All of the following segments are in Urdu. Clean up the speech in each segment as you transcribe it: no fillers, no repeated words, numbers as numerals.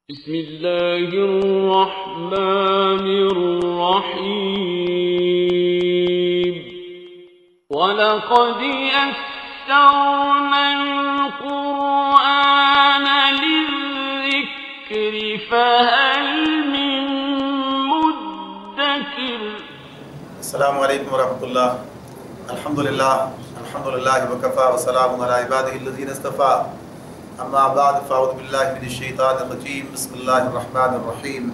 بسم اللہ الرحمن الرحیم وَلَقَدْ يَسَّرْنَا الْقُرْآنَ لِلذِّكْرِ فَهَلْ مِن مُدَّكِرٍ۔ السلام علیکم ورحمۃ اللہ۔ الحمدللہ وکفیٰ وسلام علی عبادہ الذین اصطفیٰ، اما بعد فاعوذ باللہ من الشیطان الرجیم، بسم اللہ الرحمن الرحیم۔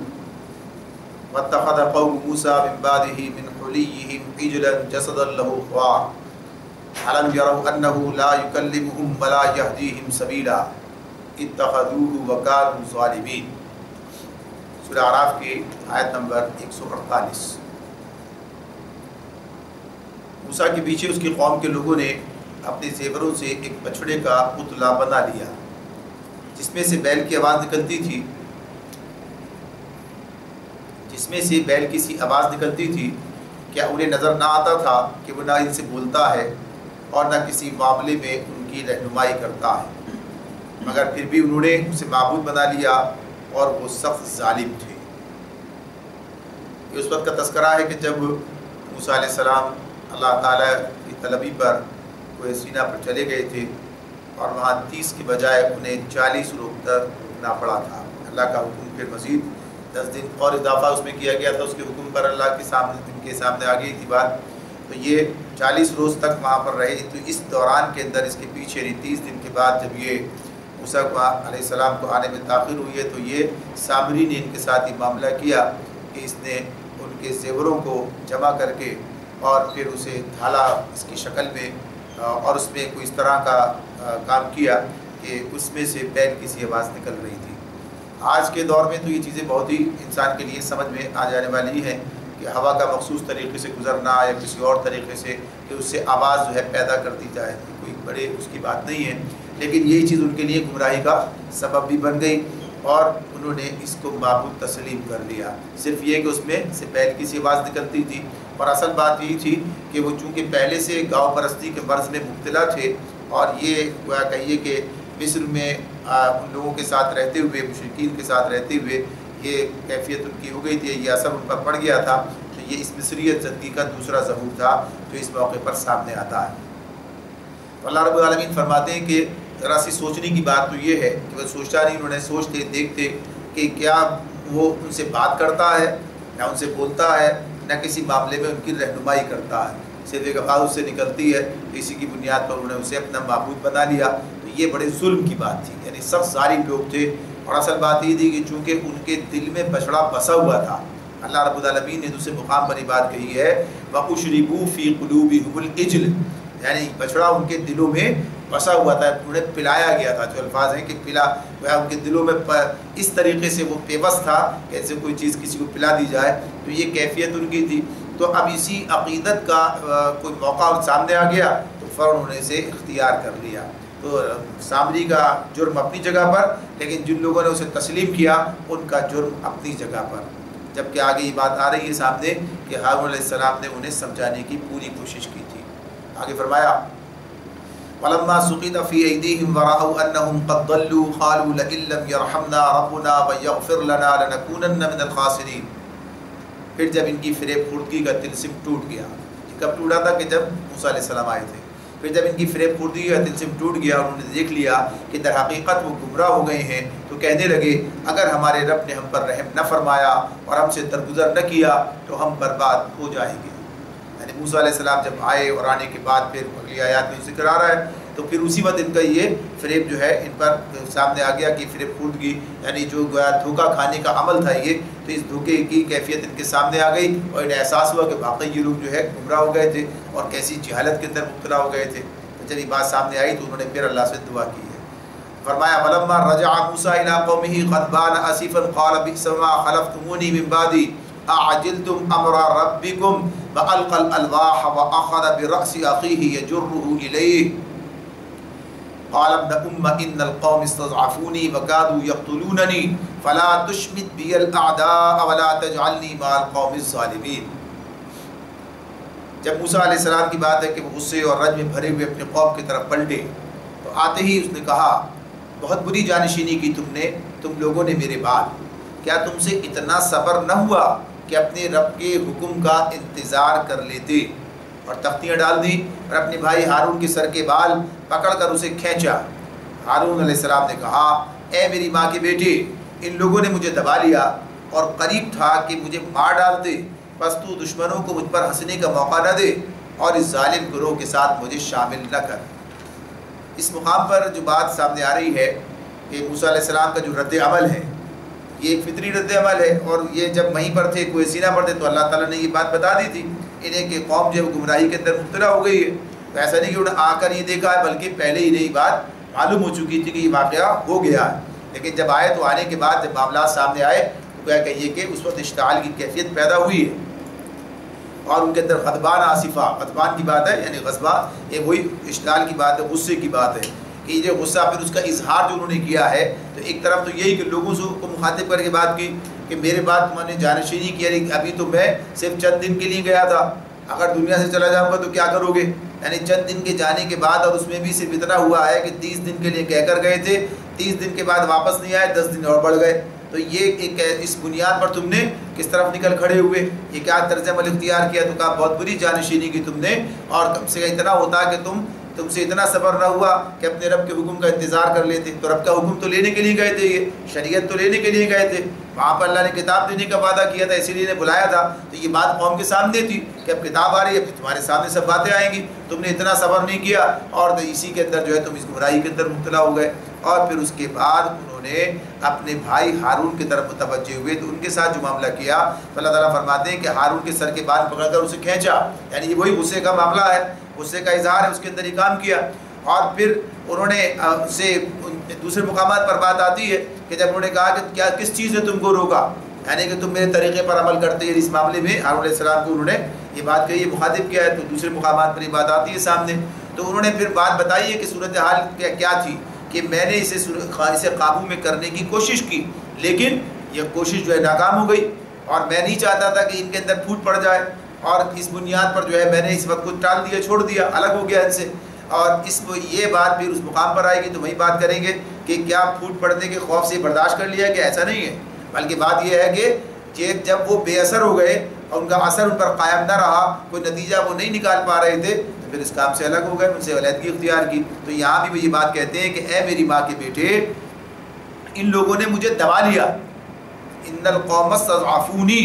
واتخذ قوم موسیٰ من بعدہ من حلیہم عجلا جسدا لہ خوار الم یروا انہ لا یکلمہم ولا یہدیہم سبیلا اتخذوہ وکانوا ظالمین۔ سورہ اعراف کی آیت نمبر 148۔ موسیٰ کے پیچھے اس کی قوم کے لوگوں نے اپنے زیوروں سے ایک بچھڑے کا پتلا بنا لیا جس میں سے بیل کی آواز نکلتی تھی، کیا انہیں نظر نہ آتا تھا کہ وہ نہ ان سے بولتا ہے اور نہ کسی معاملے میں ان کی رہنمائی کرتا ہے، مگر پھر بھی انہوں نے اسے معبود بنا لیا اور وہ سخت ظالم تھے۔ یہ اس وقت کا تذکرہ ہے کہ جب موسیٰ علیہ السلام اللہ تعالیٰ کی طلبی پر کوہ سینا پر چلے گئے تھے اور وہاں 30 کی بجائے انہیں 40 روز تک رکنا پڑا تھا۔ اللہ کا حکم پھر مزید 10 دن اور اضافہ اس میں کیا گیا تھا، اس کے حکم پر اللہ کے سامنے ان کے سامنے آ گئی تھی بات، تو یہ 40 روز تک وہاں پر رہے۔ تو اس دوران کے اندر اس کے پیچھے 30 دن کے بعد جب یہ موسیٰ علیہ السلام کو آنے میں تاخیر ہوئی ہے تو یہ سامری نے ان کے ساتھ یہ معاملہ کیا کہ اس نے ان کے زیوروں کو جمع کر کے اور پھر اسے ڈھالا اس کی شکل میں، اور اس میں کوئی اس طرح کا کام کیا کہ اس میں سے بیل کی سی آواز نکل رہی تھی۔ آج کے دور میں تو یہ چیزیں بہت ہی انسان کے لیے سمجھ میں آ جانے والی ہیں کہ ہوا کا مخصوص طریقے سے گزرنا یا کسی اور طریقے سے کہ اس سے آواز جو ہے پیدا کر دی جائے، کوئی بڑے اس کی بات نہیں ہے، لیکن یہی چیز ان کے لیے گمراہی کا سبب بھی بن گئی اور انہوں نے اس کو معبود تسلیم کر لیا، صرف یہ کہ اس میں سے بیل کی سی آواز نکلتی تھی۔ اور اصل بات یہی تھی کہ وہ چونکہ پہلے سے گاؤں پرستی کے مرض میں مبتلا تھے اور یہ گویا کہیے کہ مصر میں ان لوگوں کے ساتھ رہتے ہوئے، مشرکین کے ساتھ رہتے ہوئے یہ کیفیت ان کی ہو گئی تھی، یہ اثر ان پر پڑ گیا تھا، تو یہ اس مصریت زندگی کا دوسرا ظہور تھا جو اس موقع پر سامنے آتا ہے۔ تو اللہ رب العالمین فرماتے ہیں کہ ذرا سی سوچنے کی بات تو یہ ہے کہ وہ سوچا نہیں، انہوں نے سوچتے دیکھتے کہ کیا وہ ان سے بات کرتا ہے، نہ ان سے بولتا ہے، نہ کسی معاملے میں ان کی رہنمائی کرتا ہے، صرف ایک آواز اس سے نکلتی ہے، اسی کی بنیاد پر انہوں نے اسے اپنا معبود بنا لیا۔ تو یہ بڑے ظلم کی بات تھی، یعنی سخت ظالم لوگ تھے، اور اصل بات یہ تھی کہ چونکہ ان کے دل میں بچڑا بسا ہوا تھا، اللہ رب العالمین نے دوسرے مقام پر یہ بات کہی ہے وَأُشْرِبُوا فِي قُلُوبِهِمُ الْعِجْلَ، یعنی بچڑا ان کے دلوں میں بسا ہوا تھا، انہیں پلایا گیا تھا، جو الفاظ ہیں کہ پلا وہ ان کے دلوں میں اس طریقے سے وہ پیوست تھا کہ ایسے کوئی چیز کسی کو پلا دی جائے، تو یہ کیفیت ان کی تھی۔ تو اب اسی عقیدت کا کوئی موقع سامنے آ گیا تو فوراً انہوں نے اسے اختیار کر لیا۔ تو سامری کا جرم اپنی جگہ پر، لیکن جن لوگوں نے اسے تسلیم کیا ان کا جرم اپنی جگہ پر، جبکہ آگے یہ بات آ رہی ہے سامنے کہ ہارون علیہ السلام نے انہیں سمجھانے کی پوری کوشش کی تھی۔ آگے فرمایا وَلَمَّا سُقِطَ فِي أَيْدِيهِمْ وَرَأَوْا أَنَّهُمْ قَدْ ضَلُّوا قَالُوا لَئِن لَّمْ يَرْحَمْنَا رَبُّنَا وَيَغْفِرْ لَنَا لَنَكُونَنَّ مِنَ الْخَاسِرِينَ۔ پھر جب ان کی فریب خوردگی کا طلسم ٹوٹ گیا، کب ٹوٹا تھا کہ جب موسیٰ علیہ السلام آئے تھے، پھر جب ان کی فریب خوردگی کا طلسم ٹوٹ گیا، انہوں نے دیکھ لیا کہ در حقیقت وہ گمراہ ہو گئے ہیں، تو کہنے لگے اگر ہمارے رب نے ہم پر رحم نہ فرمایا اور ہم سے درگزر نہ کیا تو ہم برباد ہو جائیں گے۔ یعنی موسیٰ علیہ السلام جب آئے اور آنے کے بعد پھر اگلی آیات میں ذکر آ رہا ہے تو پھر اسی وقت ان کا یہ فریب جو ہے ان پر سامنے آ گیا کہ فریب خوردگی یعنی جو گویا دھوکہ کھانے کا عمل تھا یہ، تو اس دھوکے کی کیفیت ان کے سامنے آ گئی اور انہیں احساس ہوا کہ واقعی یہ لوگ جو ہے گمراہ ہو گئے تھے اور کیسی جہالت کے اندر مبتلا ہو گئے تھے۔ جب یہ بات سامنے آئی تو انہوں نے پھر اللہ سے دعا کی ہے۔ فرمایا وَلَمَّا رَجَعَ مُوسَىٰ إِلَىٰ قَوْمِهِ غَضْبَانَ آسِفًا قَالَ بِئْسَ مَا خَلَفْتُمُونِي مِن بَعْدِي أَعَجِلْتُمْ أَمْرَ رَبِّكُمْ وَأَلْقَى الْأَلْوَاحَ وَأَخَذَ بِرَأْسِ أَخِيهِ يَجُرُّهُ إِلَيْهِ قال ابن إن القوم استضعفوني وكادوا يقتلونني فلا تشمت بي الأعداء ولا تجعلني مع القوم الظالمين۔ جب موسیٰ علیہ السلام کی بات ہے کہ وہ غصے اور رنج میں بھرے ہوئے اپنے قوم کی طرف پلٹے تو آتے ہی اس نے کہا بہت بری جانشینی کی تم نے تم لوگوں نے میرے بعد کیا تم سے اتنا صبر نہ ہوا کہ اپنے رب کے حکم کا انتظار کر لیتے؟ اور تختیاں ڈال دیں اور اپنے بھائی ہارون کے سر کے بال پکڑ کر اسے کھینچا۔ ہارون علیہ السلام نے کہا اے میری ماں کے بیٹے، ان لوگوں نے مجھے دبا لیا اور قریب تھا کہ مجھے مار ڈالتے، بس تو دشمنوں کو مجھ پر ہنسنے کا موقع نہ دے اور اس ظالم گروہ کے ساتھ مجھے شامل نہ کر۔ اس مقام پر جو بات سامنے آ رہی ہے کہ موسیٰ علیہ السلام کا جو رد عمل ہے یہ ایک فطری رد عمل ہے، اور یہ جب وہیں پر تھے کوئی سینہ پر تھے تو اللہ تعالیٰ نے یہ بات بتا دی تھی انہیں کہ قوم جو ہے گمراہی کے اندر مبتلا ہو گئی ہے۔ تو ایسا نہیں کہ انہوں نے آ کر یہ دیکھا ہے، بلکہ پہلے ہی یہ بات معلوم ہو چکی تھی کہ یہ واقعہ ہو گیا ہے، لیکن جب آئے تو آنے کے بعد جب معاملات سامنے آئے تو کیا کہیے کہ اس وقت اشتعال کی کیفیت پیدا ہوئی ہے، اور ان کے اندر غضبان آصفہ، غضبان کی بات ہے یعنی غضبہ، یہ وہی اشتعال کی بات ہے، غصے کی بات ہے کہ یہ جو غصہ پھر اس کا اظہار جو انہوں نے کیا ہے، تو ایک طرف تو یہی کہ لوگوں سے کو مخاطب کر کے بات کی کہ میرے بعد تم نے جانشینی کیا، ابھی تو میں صرف چند دن کے لیے گیا تھا، اگر دنیا سے چلا جاؤں گا تو کیا کرو گے؟ یعنی چند دن کے جانے کے بعد، اور اس میں بھی صرف اتنا ہوا ہے کہ 30 دن کے لیے کہہ کر گئے تھے، 30 دن کے بعد واپس نہیں آئے، 10 دن اور بڑھ گئے، تو یہ ایک اس بنیاد پر تم نے کس طرف نکل کھڑے ہوئے، یہ کیا طرز عمل اختیار کیا؟ تو کہا بہت بری جانشینی کی تم نے، اور کم سے کم اتنا ہوتا کہ تم سے اتنا صبر نہ ہوا کہ اپنے رب کے حکم کا انتظار کر لیتے۔ تو رب کا حکم تو لینے کے لیے گئے تھے، یہ شریعت تو لینے کے لیے گئے تھے، وہاں پر اللہ نے کتاب دینے کا وعدہ کیا تھا، اسی لیے نے بلایا تھا، تو یہ بات قوم کے سامنے تھی کہ اب کتاب آ رہی ہے، اب تمہارے سامنے سب باتیں آئیں گی، تم نے اتنا صبر نہیں کیا، اور اسی کے اندر جو ہے تم اس گمراہی کے اندر مبتلا ہو گئے۔ اور پھر اس کے بعد انہوں نے اپنے بھائی ہارون کی طرف متوجہ ہوئے، تو ان کے ساتھ جو معاملہ کیا تو اللہ تعالیٰ فرماتے ہیں کہ ہارون کے سر کے بال پکڑ کر اسے کھینچا، یعنی یہ وہی غصے کا معاملہ ہے، غصے کا اظہار ہے، اس کے اندر یہ کام کیا۔ اور پھر انہوں نے سے دوسرے مقامات پر بات آتی ہے کہ جب انہوں نے کہا کہ کیا کس چیز نے تم کو روکا، یعنی کہ تم میرے طریقے پر عمل کرتے ہیں، اس معاملے میں ہارون علیہ السلام کو انہوں نے یہ بات کہی، یہ مخاطب کیا ہے، تو دوسرے مقامات پر یہ بات آتی ہے سامنے۔ تو انہوں نے پھر بات بتائی ہے کہ صورتحال کیا تھی کہ میں نے اسے قابو میں کرنے کی کوشش کی، لیکن یہ کوشش جو ہے ناکام ہو گئی، اور میں نہیں چاہتا تھا کہ ان کے اندر پھوٹ پڑ جائے، اور اس بنیاد پر جو ہے میں نے اس وقت کو ٹال دیا، چھوڑ دیا، الگ ہو گیا ان سے۔ اور یہ بات پھر اس مقام پر آئے گی تو وہی بات کریں گے کہ کیا پھوٹ پڑنے کے خوف سے برداشت کر لیا کہ ایسا نہیں ہے، بلکہ بات یہ ہے کہ جب وہ بے اثر ہو گئے اور ان کا اثر ان پر قائم نہ رہا، کوئی نتیجہ وہ نہیں نکال پا رہے تھے، تو پھر اس کام سے الگ ہو گئے، ان سے علیحدگی اختیار کی۔ تو یہاں بھی وہ یہ بات کہتے ہیں کہ اے میری ماں کے بیٹے، ان لوگوں نے مجھے دبا لیا، ان القوم استضعفونی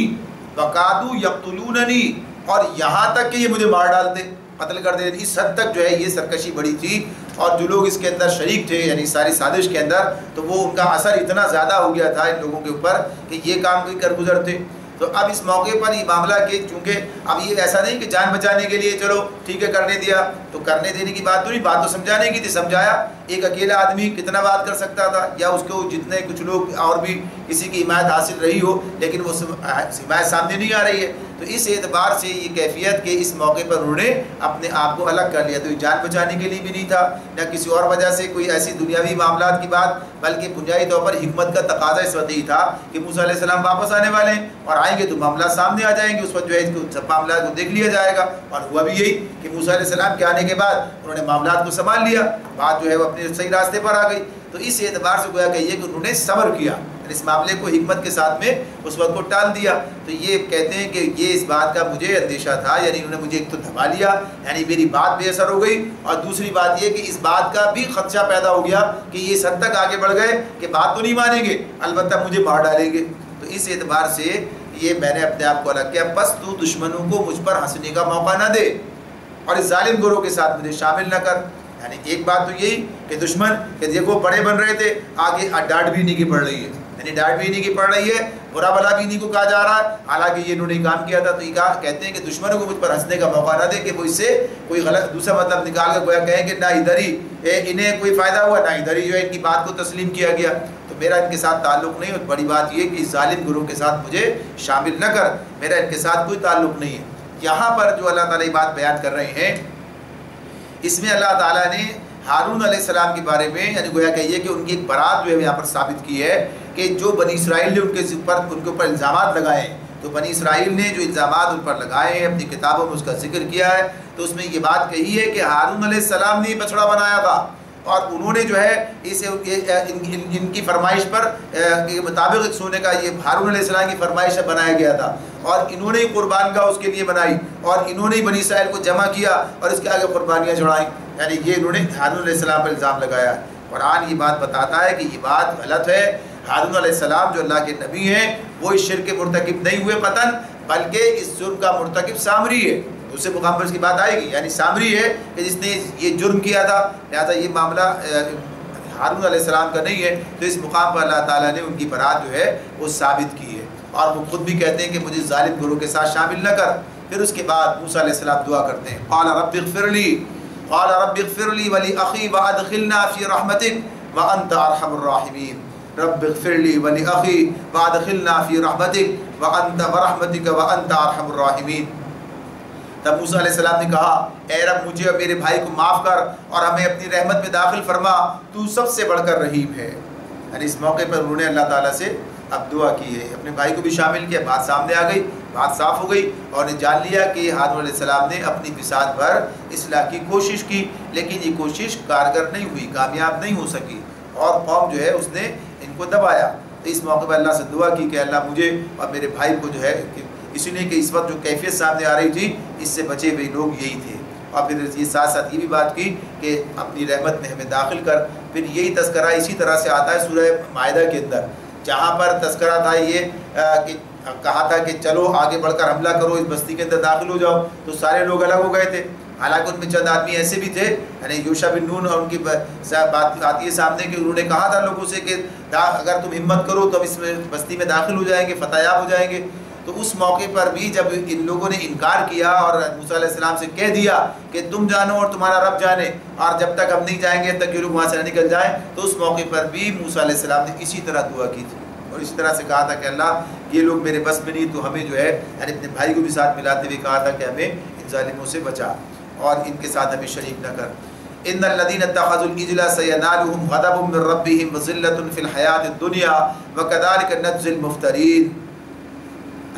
وکادوا یقتلوننی، اور یہاں تک کہ یہ مجھے مار ڈالتے، قتل کر دے، اس حد تک جو ہے یہ سرکشی بڑی تھی، اور جو لوگ اس کے اندر شریک تھے یعنی ساری سازش کے اندر، تو وہ ان کا اثر اتنا زیادہ ہو گیا تھا ان لوگوں کے اوپر کہ یہ کام کوئی کر گزرتے۔ تو اب اس موقع پر یہ معاملہ کہ چونکہ اب یہ ایسا نہیں کہ جان بچانے کے لیے چلو ٹھیک ہے کرنے دیا، تو کرنے دینے کی بات تو نہیں، بات تو سمجھانے کی تھی، سمجھایا۔ ایک اکیلا آدمی کتنا بات کر سکتا تھا، یا اس کو جتنے کچھ لوگ اور بھی کسی کی حمایت حاصل رہی ہو، لیکن وہ حمایت سامنے نہیں آ رہی ہے، تو اس اعتبار سے یہ کیفیت کہ اس موقع پر انہوں نے اپنے آپ کو الگ کر لیا، تو یہ جان بچانے کے لیے بھی نہیں تھا، نہ کسی اور وجہ سے کوئی ایسی دنیاوی معاملات کی بات، بلکہ بنیادی طور پر حکمت کا تقاضا اس وقت ہی تھا کہ موسیٰ علیہ السلام واپس آنے والے ہیں، اور آئیں گے تو معاملات سامنے آ جائیں گے، اس وقت جو ہے اس کو سب معاملات کو دیکھ لیا جائے گا۔ اور ہوا بھی یہی کہ موسیٰ علیہ السلام کے آنے کے بعد انہوں نے معاملات کو سنبھال لیا، بات جو ہے وہ اپنے صحیح راستے پر آ گئی۔ تو اس اعتبار سے گویا کہیے کہ انہوں نے صبر کیا، اس معاملے کو حکمت کے ساتھ میں اس وقت کو ٹال دیا۔ تو یہ کہتے ہیں کہ یہ اس بات کا مجھے اندیشہ تھا، یعنی انہوں نے مجھے ایک تو دبا لیا، یعنی میری بات بے اثر ہو گئی، اور دوسری بات یہ کہ اس بات کا بھی خدشہ پیدا ہو گیا کہ یہ اس حد تک آگے بڑھ گئے کہ بات تو نہیں مانیں گے، البتہ مجھے مار ڈالیں گے۔ تو اس اعتبار سے یہ میں نے اپنے آپ کو الگ کیا، بس تو دشمنوں کو مجھ پر ہنسنے کا موقع نہ دے، اور اس ظالم گروہ کے ساتھ مجھے شامل نہ کر۔ یعنی ایک بات تو یہی کہ دشمن کہ دیکھو بڑے بن رہے تھے، آگے ڈانٹ بھی نہیں کی پڑ رہی ہے، یعنی ڈانٹ بھی نہیں کی پڑ رہی ہے، برا بھلا بھی نہیں کو کہا جا رہا ہے، حالانکہ یہ انہوں نے کام کیا تھا۔ تو یہ کہتے ہیں کہ دشمنوں کو مجھ پر ہنسنے کا موقع نہ دے کہ وہ اس سے کوئی غلط دوسرا مطلب نکال کر گویا کہیں کہ نہ ادھر ہی انہیں کوئی فائدہ ہوا، نہ ادھر ہی جو ہے ان کی بات کو تسلیم کیا گیا، تو میرا ان کے ساتھ تعلق نہیں۔ اور بڑی بات یہ کہ اس ظالم گروہ کے ساتھ مجھے شامل نہ کر، میرا ان کے ساتھ کوئی تعلق نہیں ہے۔ یہاں پر جو اللہ تعالیٰ یہ بات بیان کر رہے ہیں، اس میں اللہ تعالیٰ نے ہارون علیہ السلام کے بارے میں یعنی گویا کہیے کہ ان کی ایک برات جو ہے یہاں پر ثابت کی ہے کہ جو بنی اسرائیل نے ان کے اوپر الزامات لگائے، تو بنی اسرائیل نے جو الزامات ان پر لگائے ہیں اپنی کتابوں میں اس کا ذکر کیا ہے، تو اس میں یہ بات کہی ہے کہ ہارون علیہ السلام نے یہ بچڑا بنایا تھا، اور انہوں نے جو ہے ان کی فرمائش پر کے مطابق سونے کا یہ ہارون علیہ السلام کی فرمائش بنایا گیا تھا، اور انہوں نے قربان کا اس کے لیے بنائی، اور انہوں نے بنی اسرائیل کو جمع کیا اور اس کے آگے قربانیاں چڑھائیں، یعنی یہ انہوں نے ہارون علیہ السلام پر الزام لگایا ہے۔ قرآن یہ بات بتاتا ہے کہ یہ بات غلط ہے۔ ہارون علیہ السلام جو اللہ کے نبی ہیں وہ اس شرک کے مرتکب نہیں ہوئے قطعاً، بلکہ اس جرم کا مرتکب سامری ہے، دوسرے مقام پر اس کی بات آئے گی، یعنی سامری ہے کہ جس نے یہ جرم کیا تھا، لہٰذا یہ معاملہ ہارون علیہ السلام کا نہیں ہے، تو اس مقام پر اللہ تعالیٰ نے ان کی برات جو ہے وہ ثابت کی ہے، اور وہ خود بھی کہتے ہیں کہ مجھے ظالم گروہ کے ساتھ شامل نہ کر۔ پھر اس کے بعد موسیٰ علیہ السلام دعا کرتے ہیں، قال رب اغفر لی ولی اخی وادخلنا فی رحمتک وانت ارحم الراحمین، رب اغفر لی ولی اخی وادخلنا فی رحمتک برحمتک وانت ارحم الراحمین۔ تب موسیٰ علیہ السلام نے کہا، اے رب مجھے اور میرے بھائی کو معاف کر اور ہمیں اپنی رحمت میں داخل فرما، تو سب سے بڑھ کر رحیم ہے۔ یعنی اس موقع پر انہوں نے اللہ تعالیٰ سے اب دعا کی ہے، اپنے بھائی کو بھی شامل کیا، بات سامنے آ گئی، بات صاف ہو گئی، اور نے جان لیا کہ ہارون علیہ السلام نے اپنی بساط پر اصلاح کی کوشش کی، لیکن یہ کوشش کارگر نہیں ہوئی، کامیاب نہیں ہو سکی، اور قوم جو ہے اس نے ان کو دبایا۔ تو اس موقع پر اللہ سے دعا کی کہ اللہ مجھے اور میرے بھائی کو جو ہے، اس لیے کہ اس وقت جو کیفیت سامنے آ رہی تھی اس سے بچے ہوئے لوگ یہی تھے، اور پھر یہ ساتھ ساتھ یہ بھی بات کی کہ اپنی رحمت میں ہمیں داخل کر۔ پھر یہی تذکرہ اسی طرح سے آتا ہے سورہ مائدہ کے اندر، جہاں پر تذکرہ تھا یہ کہ کہا تھا کہ چلو آگے بڑھ کر حملہ کرو، اس بستی کے اندر داخل ہو جاؤ، تو سارے لوگ الگ ہو گئے تھے، حالانکہ ان میں چند آدمی ایسے بھی تھے، یعنی یوشع بن نون، اور ان کی بات آتی ہے سامنے کہ انہوں نے کہا تھا لوگوں سے کہ اگر تم ہمت کرو تو اس میں بستی میں داخل ہو جائیں گے، فتح یاب ہو جائیں گے۔ تو اس موقع پر بھی جب ان لوگوں نے انکار کیا اور موسیٰ علیہ السلام سے کہہ دیا کہ تم جانو اور تمہارا رب جانے، اور جب تک ہم نہیں جائیں گے تک یہ لوگ وہاں سے نہ نکل جائیں، تو اس موقع پر بھی موسیٰ علیہ السلام نے اسی طرح دعا کی تھی، اور اسی طرح سے کہا تھا کہ اللہ یہ لوگ میرے بس میں نہیں، تو ہمیں جو ہے یعنی اپنے بھائی کو بھی ساتھ ملاتے ہوئے کہا تھا کہ ہمیں ان ظالموں سے بچا اور ان کے ساتھ ہمیں شریک نہ کر۔ ان الذين اتخذوا العجل سينالهم غضب من ربهم وذلة في الحياة الدنيا وكذلك نجزي المفترين۔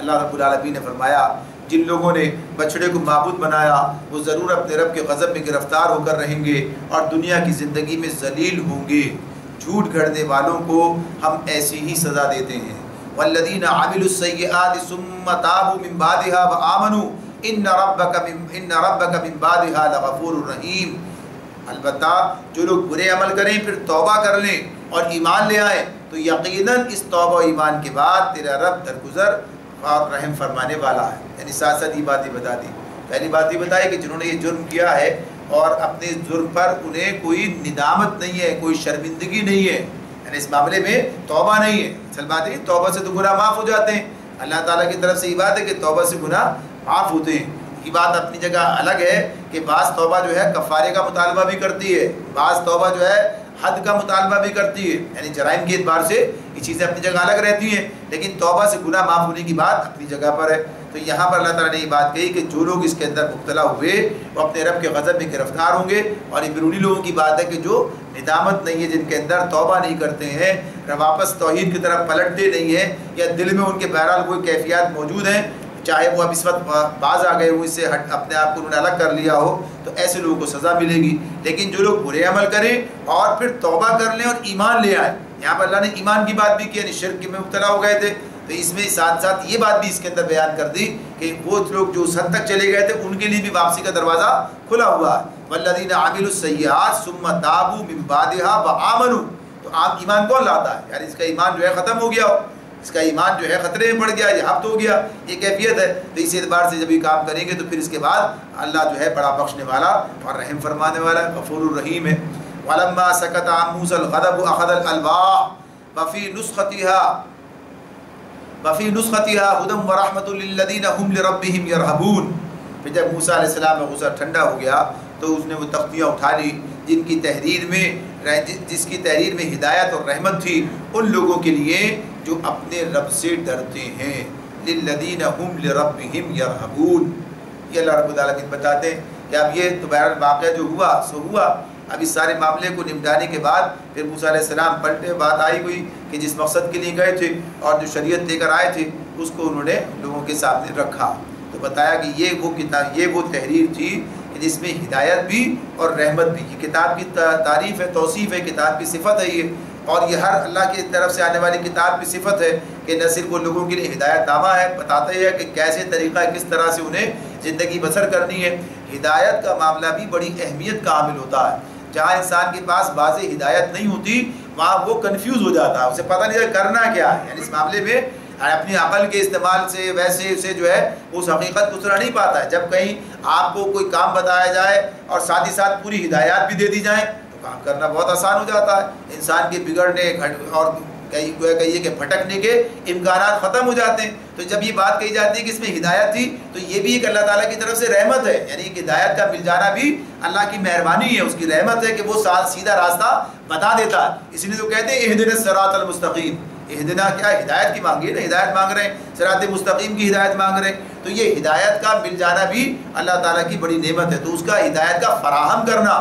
اللہ رب العالمین نے فرمایا جن لوگوں نے بچڑے کو معبود بنایا وہ ضرور اپنے رب کے غضب میں گرفتار ہو کر رہیں گے اور دنیا کی زندگی میں ذلیل ہوں گے۔ جھوٹ گھڑنے والوں کو ہم ایسی ہی سزا دیتے ہیں۔ والذین عملوا السیئات ثم تابوا من بعدها وآمنوا ان ربک من بعدها لغفور رحیم۔ البتہ جو لوگ برے عمل کریں پھر توبہ کر لیں اور ایمان لے آئیں تو یقیناً اس توبہ و ایمان کے بعد تیرا رب درگزر اور رحم فرمانے والا ہے۔ یعنی ساتھ ساتھ یہ باتیں بتا دی، پہلی بات یہ بتائی کہ جنہوں نے یہ جرم کیا ہے اور اپنے جرم پر انہیں کوئی ندامت نہیں ہے، کوئی شرمندگی نہیں ہے، یعنی اس معاملے میں توبہ نہیں ہے۔ اصل بات ہے توبہ سے تو گناہ معاف ہو جاتے ہیں، اللہ تعالیٰ کی طرف سے یہ بات ہے کہ توبہ سے گناہ معاف ہوتے ہیں۔ یہ بات اپنی جگہ الگ ہے کہ بعض توبہ جو ہے کفارے کا مطالبہ بھی کرتی ہے، بعض توبہ جو ہے حد کا مطالبہ بھی کرتی ہے، یعنی جرائم کے اعتبار سے یہ چیزیں اپنی جگہ الگ رہتی ہیں، لیکن توبہ سے گناہ معاف ہونے کی بات اپنی جگہ پر ہے۔ تو یہاں پر اللہ تعالیٰ نے یہ بات کہی کہ جو لوگ اس کے اندر مبتلا ہوئے وہ اپنے رب کے غضب میں گرفتار ہوں گے، اور یہ بیرونی لوگوں کی بات ہے کہ جو ندامت نہیں ہے، جن کے اندر توبہ نہیں کرتے ہیں، واپس توحید کی طرف پلٹتے نہیں ہیں، یا دل میں ان کے بہرحال کوئی کیفیات موجود ہیں، چاہے وہ اب اس وقت باز آ گئے ہو، اس سے اپنے آپ کو انہوں نے الگ کر لیا ہو، تو ایسے لوگوں کو سزا ملے گی۔ لیکن جو لوگ برے عمل کریں اور پھر توبہ کر لیں اور ایمان لے آئیں، یہاں پر اللہ نے ایمان کی بات بھی کی، یعنی شرک میں مبتلا ہو گئے تھے، تو اس میں ساتھ ساتھ یہ بات بھی اس کے اندر بیان کر دی کہ وہ لوگ جو اس حد تک چلے گئے تھے ان کے لیے بھی واپسی کا دروازہ کھلا ہوا ہے۔ والذین عملوا السیئات ثم تابوا من بعدها وآمنوا، تو آپ ایمان کون لاتا ہے؟ یعنی اس کا ایمان جو ہے ختم ہو گیا ہو، اس کا ایمان جو ہے خطرے میں پڑ گیا، یہ ہفت ہو گیا، یہ کیفیت ہے۔ تو اس اعتبار سے جب یہ کام کریں گے تو پھر اس کے بعد اللہ جو ہے بڑا بخشنے والا اور رحم فرمانے والا غفور الرحیم ہے۔ وَلَمَّا سَكَتَ عَن مُوسَى الْغَضَبُ أَخَذَ الْأَلْوَاحَ وَفِي نُسْخَتِهَا هُدًى وَرَحْمَةٌ لِلَّذِينَ هُمْ لِرَبِّهِمْ يَرْهَبُونَ۔ پھر جب موسیٰ علیہ السلام کا غصہ ٹھنڈا ہو گیا تو اس نے وہ تختیاں اٹھا لی جن کی تحریر میں جس کی تحریر میں ہدایت اور رحمت تھی ان لوگوں کے لیے جو اپنے رب سے ڈرتے ہیں۔ لِلَّذِينَ هُمْ لِرَبِّهِمْ يَرْهَبُونَ، یہ اللہ رب العالمین بتاتے ہیں کہ اب یہ تو بہرحال واقعہ جو ہوا سو ہوا۔ اب اس سارے معاملے کو نمٹانے کے بعد پھر موسیٰ علیہ السلام پلٹے، بات آئی ہوئی کہ جس مقصد کے لیے گئے تھے اور جو شریعت لے کر آئے تھے اس کو انہوں نے لوگوں کے سامنے رکھا، تو بتایا کہ یہ وہ کتاب، یہ وہ تحریر تھی کہ جس میں ہدایت بھی اور رحمت بھی. یہ کتاب کی تعریف ہے, توصیف ہے, کتاب کی صفت ہے یہ, اور یہ ہر اللہ کی طرف سے آنے والی کتاب کی صفت ہے کہ نہ صرف وہ لوگوں کے لیے ہدایت نامہ ہے, بتاتا ہے کہ کیسے طریقہ ہے, کس طرح سے انہیں زندگی بسر کرنی ہے. ہدایت کا معاملہ بھی بڑی اہمیت کا حامل ہوتا ہے. جہاں انسان کے پاس واضح ہدایت نہیں ہوتی وہاں وہ کنفیوز ہو جاتا ہے, اسے پتہ نہیں کرنا کیا ہے. یعنی اس معاملے میں اپنی عقل کے استعمال سے ویسے اسے جو ہے اس حقیقت کو سنا نہیں پاتا ہے. جب کہیں آپ کو کوئی کام بتایا جائے اور ساتھ ہی ساتھ پوری ہدایات بھی دے دی جائیں تو کام کرنا بہت آسان ہو جاتا ہے. انسان کے بگڑنے اور کہیے کہ بھٹکنے کے امکانات ختم ہو جاتے ہیں. تو جب یہ بات کہی جاتی ہے کہ اس میں ہدایت تھی تو یہ بھی ایک اللہ تعالیٰ کی طرف سے رحمت ہے. یعنی کہ ہدایت کا مل جانا بھی اللہ کی مہربانی ہے, اس کی رحمت ہے کہ وہ سیدھا راستہ بتا دیتا ہے. اس لیے تو کہتے ہیں اہدنا الصراط المستقیم. اہدنا کیا ہدایت کی مانگی ہے نا, ہدایت مانگ رہے ہیں, صراط مستقیم کی ہدایت مانگ رہے ہیں. تو یہ ہدایت کا مل جانا بھی اللہ تعالیٰ کی بڑی نعمت ہے. تو اس کا ہدایت کا فراہم کرنا,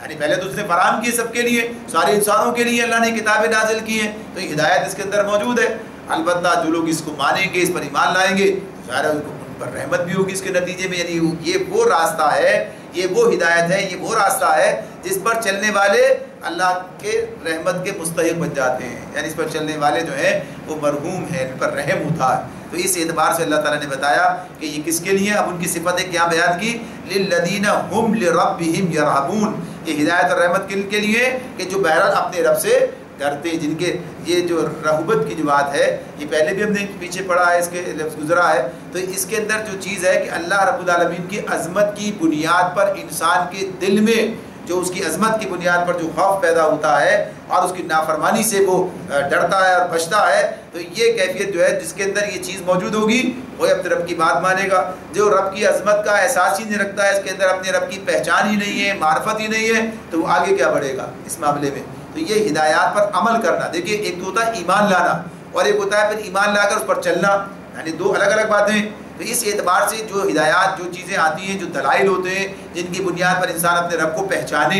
یعنی پہلے تو اس نے فراہم کی سب کے لیے, سارے انسانوں کے لیے اللہ نے کتابیں نازل کی ہیں, تو یہ ہدایت اس کے اندر موجود ہے. البتہ جو لوگ اس کو مانیں گے, اس پر ایمان لائیں گے, ظاہر ہے ان پر رحمت بھی ہوگی اس کے نتیجے میں. یعنی یہ وہ راستہ ہے, یہ وہ ہدایت ہے, یہ وہ راستہ ہے جس پر چلنے والے اللہ کے رحمت کے مستحق بن جاتے ہیں. یعنی اس پر چلنے والے جو ہیں وہ مرحوم ہیں, ان پر رحم ہوتا ہے. تو اس اعتبار سے اللہ تعالیٰ نے بتایا کہ یہ کس کے لیے. اب ان کی صفتیں کیا بیان کی, للذین هم لربهم یرہبون. یہ ہدایت اور رحمت کن کے لیے کہ جو بہرحال اپنے رب سے ڈرتے ہیں, جن کے یہ جو رغبت کی جو بات ہے یہ پہلے بھی ہم نے پیچھے پڑھا ہے, اس کے لفظ گزرا ہے. تو اس کے اندر جو چیز ہے کہ اللہ رب العالمین کی عظمت کی بنیاد پر انسان کے دل میں جو اس کی عظمت کی بنیاد پر جو خوف پیدا ہوتا ہے اور اس کی نافرمانی سے وہ ڈرتا ہے اور بچتا ہے, تو یہ کیفیت جو ہے جس کے اندر یہ چیز موجود ہوگی وہ اپنے رب کی بات مانے گا. جو رب کی عظمت کا احساس ہی نہیں رکھتا ہے, اس کے اندر اپنے رب کی پہچان ہی نہیں ہے, معرفت ہی نہیں ہے, تو وہ آگے کیا بڑھے گا اس معاملے میں. تو یہ ہدایات پر عمل کرنا, دیکھیے ایک تو ہوتا ہے ایمان لانا اور ایک ہوتا ہے پھر ایمان لا کر اس پر چلنا, یعنی دو الگ الگ باتیں. تو اس اعتبار سے جو ہدایات, جو چیزیں آتی ہیں, جو دلائل ہوتے ہیں جن کی بنیاد پر انسان اپنے رب کو پہچانے,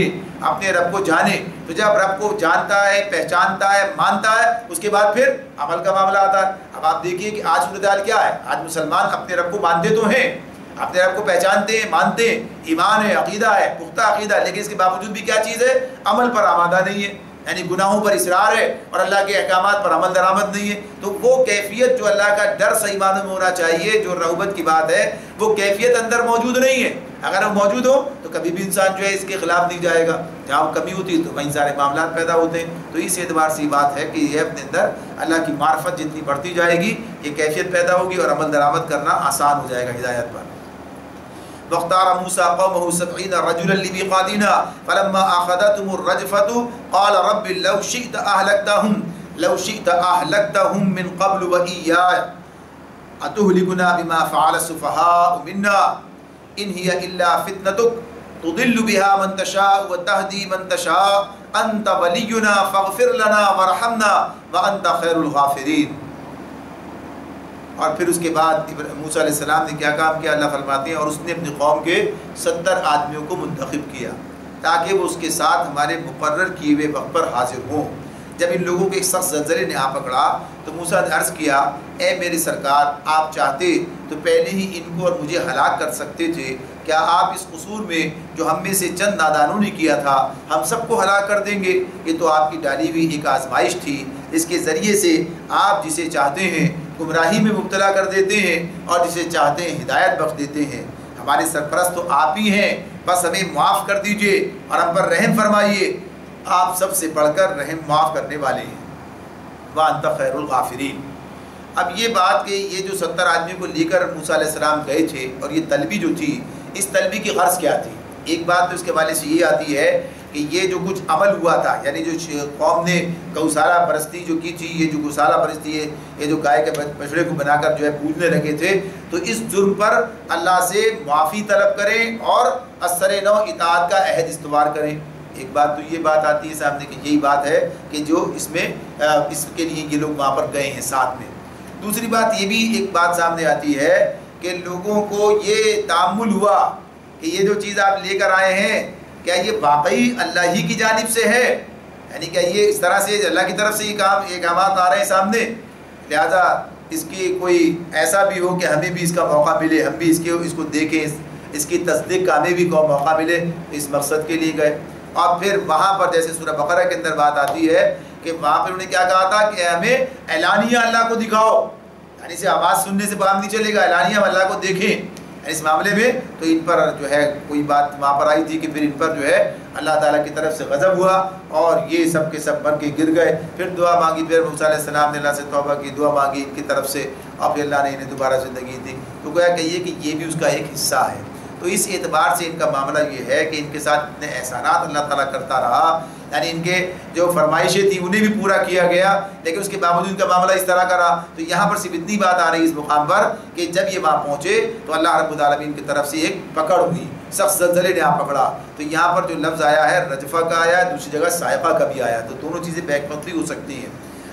اپنے رب کو جانے, تو جب رب کو جانتا ہے, پہچانتا ہے, مانتا ہے, اس کے بعد پھر عمل کا معاملہ آتا ہے. اب آپ دیکھیے کہ آج صورتحال کیا ہے, آج مسلمان اپنے رب کو مانتے تو ہیں, اپنے رب کو پہچانتے ہیں, مانتے ہیں, ایمان ہے, عقیدہ ہے, پختہ عقیدہ, لیکن اس کے باوجود بھی کیا چیز ہے, عمل پر آمادہ نہیں ہے. یعنی گناہوں پر اصرار ہے اور اللہ کے احکامات پر عمل درآمد نہیں ہے. تو وہ کیفیت جو اللہ کا ڈر صحیح معنوں میں ہونا چاہیے, جو رغبت کی بات ہے, وہ کیفیت اندر موجود نہیں ہے. اگر وہ موجود ہو تو کبھی بھی انسان جو ہے اس کے خلاف نہیں جائے گا. جہاں کمی ہوتی ہے تو وہیں سارے معاملات پیدا ہوتے ہیں. تو اس اعتبار سے یہ بات ہے کہ یہ اپنے اندر اللہ کی معرفت جتنی بڑھتی جائے گی یہ کیفیت پیدا ہوگی اور عمل درآمد کرنا آسان ہو جائے گا ہدایت پر. وَاخْتَارَ مُوسَىٰ قَوْمَهُ 70 رَجُلًا لِمِيقَاتِنَا فَلَمَّا أَخَذَتْهُمُ الرَّجْفَةُ قَالَ رَبِّ لَوْ شِئْتَ أَهْلَكْتَهُم مِّن قَبْلُ وَإِيَّايَ أَتُهْلِكُنَا بِمَا فَعَلَ السُّفَهَاءُ مِنَّا إِنْ هِيَ إِلَّا فِتْنَتُكَ تُضِلُّ بِهَا مَن تَشَاءُ وَتَهْدِي مَن تَشَاءُ أَنْتَ وَلِيُّنَا فَاغْفِرْ لَنَا وَارْحَمْنَا وَأَنْتَ خَيْرُ الْغَافِرِينَ. اور پھر اس کے بعد موسیٰ علیہ السلام نے کیا کام کیا, اللہ فرماتے ہیں اور اس نے اپنی قوم کے 70 آدمیوں کو منتخب کیا تاکہ وہ اس کے ساتھ ہمارے مقرر کیے ہوئے وقت پر حاضر ہوں. جب ان لوگوں کے ایک سخت زلزلے نے آ پکڑا تو موسیٰ نے عرض کیا, اے میرے سرکار, آپ چاہتے تو پہلے ہی ان کو اور مجھے ہلاک کر سکتے تھے. کیا آپ اس قصور میں جو ہم میں سے چند نادانوں نے کیا تھا ہم سب کو ہلاک کر دیں گے؟ یہ تو آپ کی ڈالی ہوئی ایک آزمائش تھی, اس کے ذریعے سے آپ جسے چاہتے ہیں گمراہی میں مبتلا کر دیتے ہیں اور جسے چاہتے ہیں ہدایت بخش دیتے ہیں. ہمارے سرپرست تو آپ ہی ہیں, بس ہمیں معاف کر دیجئے اور ہم پر رحم فرمائیے, آپ سب سے بڑھ کر رحم معاف کرنے والے ہیں. وَأَنْتَ خَيْرُ الْغَافِرِينَ. اب یہ بات کہ یہ جو 70 آدمیوں کو لے کر موسیٰ علیہ السلام گئے تھے اور یہ طلبی جو تھی, اس طلبی کی غرض کیا تھی؟ ایک بات تو اس کے حوالے سے یہ آتی ہے کہ یہ جو کچھ عمل ہوا تھا, یعنی جو قوم نے گوسالہ پرستی جو کی تھی, یہ جو گوسالہ پرستی ہے, یہ جو گائے کے بچڑے کو بنا کر جو ہے پوجنے لگے تھے, تو اس جرم پر اللہ سے معافی طلب کریں اور اثر نو اطاعت کا عہد استوار کریں. ایک بات تو یہ بات آتی ہے سامنے کہ یہی بات ہے کہ جو اس میں اس کے لیے یہ لوگ وہاں پر گئے ہیں ساتھ میں. دوسری بات یہ بھی ایک بات سامنے آتی ہے کہ لوگوں کو یہ تأمل ہوا کہ یہ جو چیز آپ لے کر آئے ہیں کیا یہ واقعی اللہ ہی کی جانب سے ہے, یعنی کہ یہ اس طرح سے اللہ کی طرف سے یہ احکامات آ رہے ہیں سامنے, لہذا اس کی کوئی ایسا بھی ہو کہ ہمیں بھی اس کا موقع ملے, ہم بھی اس کو دیکھیں, اس کی تصدیق کا ہمیں بھی موقع ملے، اس مقصد کے لیے گئے۔ اور پھر وہاں پر جیسے سورہ بقرہ کے اندر بات آتی ہے کہ وہاں پہ انہوں نے کیا کہا تھا کہ ہمیں اعلانیہ اللہ کو دکھاؤ، یعنی اسے آواز سننے سے کام نہیں چلے گا، اعلانیہ اللہ کو دیکھیں اس معاملے میں۔ تو ان پر جو ہے کوئی بات وہاں پر آئی تھی کہ پھر ان پر جو ہے اللہ تعالیٰ کی طرف سے غضب ہوا اور یہ سب کے سب بن کے گر گئے۔ پھر دعا مانگی، پھر موسیٰ علیہ السلام نے اللہ سے توبہ کی، دعا مانگی ان کی طرف سے، اور پھر اللہ نے انہیں دوبارہ زندگی دی۔ تو گویا کہیے کہ یہ بھی اس کا ایک حصہ ہے۔ تو اس اعتبار سے ان کا معاملہ یہ ہے کہ ان کے ساتھ اتنے احسانات اللہ تعالیٰ کرتا رہا، یعنی ان کے جو فرمائشیں تھیں انہیں بھی پورا کیا گیا، لیکن اس کے باوجود ان کا معاملہ اس طرح کا رہا۔ تو یہاں پر صرف اتنی بات آ رہی ہے اس مقام پر کہ جب یہ وہاں پہنچے تو اللہ رب العالمین کی طرف سے ایک پکڑ ہوئی، سخت زلزلے نے یہاں پکڑا۔ تو یہاں پر جو لفظ آیا ہے رجفہ کا آیا ہے، دوسری جگہ صاعقہ کا بھی آیا، تو دونوں چیزیں بیک وقت بھی ہو سکتی ہیں۔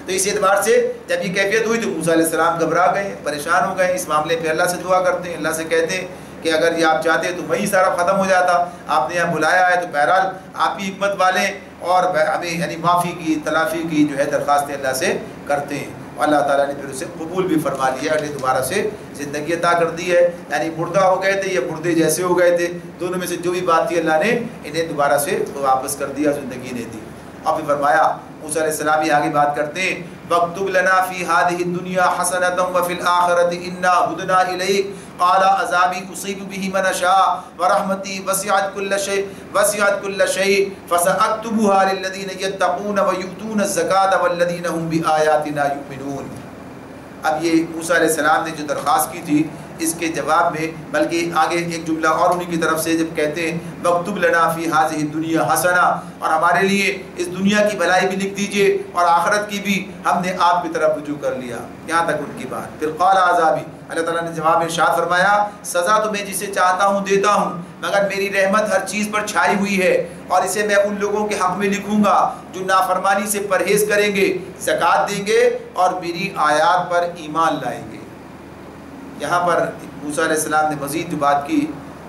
تو اس اعتبار سے جب یہ کیفیت ہوئی تو موسیٰ علیہ السلام گھبرا گئے، پریشان ہو گئے۔ اس معاملے پہ اللہ سے دعا کرتے ہیں، اللہ سے کہتے ہیں کہ اگر یہ آپ چاہتے تو وہی سارا ختم ہو جاتا، آپ نے یہاں بلایا ہے تو بہرحال آپ ہی حکمت والے، اور ہمیں یعنی معافی کی تلافی کی جو ہے درخواستیں اللہ سے کرتے ہیں۔ اور اللہ تعالیٰ نے پھر اسے قبول بھی فرما لیا، انہیں دوبارہ سے زندگی عطا کر دی ہے، یعنی مردہ ہو گئے تھے، یہ مردے جیسے ہو گئے تھے، دونوں میں سے جو بھی بات تھی اللہ نے انہیں دوبارہ سے واپس کر دیا، زندگی نے دی۔ اور پھر فرمایا موسیٰ علیہ السلام یہ آگے بات کرتے ہیں وَاكْتُبْ لَنَا فِي هَذِهِ الدُّنْيَا حَسَنَةً وَفِي الْآخِرَةِ إِنَّا هُدْنَا إِلَيْكَ قَالَ عَذَابِي أُصِيبُ بِهِ مَنْ أَشَاءُ وَرَحْمَتِي وَسِعَتْ كُلَّ شَيْءٍ فَسَأَكْتُبُهَا لِلَّذِينَ يَتَّقُونَ وَيُؤْتُونَ الزَّكَاةَ وَالَّذِينَ هُمْ بِآيَاتِنَا يُؤْمِنُونَ۔ اب یہ موسیٰ علیہ السلام نے جو درخواست کی تھی اس کے جواب میں، بلکہ آگے ایک جملہ اور انہی کی طرف سے جب کہتے ہیں وَاكْتُبْ لَنَا فِي هَذِهِ الدُّنْيَا حَسَنَةً، اور ہمارے لیے اس دنیا کی بھلائی بھی لکھ دیجئے اور آخرت کی بھی، ہم نے آپ کی طرف رجوع کر لیا۔ یہاں تک ان کی بات۔ پھر قال عذابی، اللہ تعالیٰ نے جواب ارشاد فرمایا سزا تو میں جسے چاہتا ہوں دیتا ہوں، مگر میری رحمت ہر چیز پر چھائی ہوئی ہے، اور اسے میں ان لوگوں کے حق میں لکھوں گا جو نافرمانی سے پرہیز کریں گے، زکوٰۃ دیں گے اور میری آیات پر ایمان لائیں گے۔ یہاں پر موسیٰ علیہ السلام نے مزید جو بات کی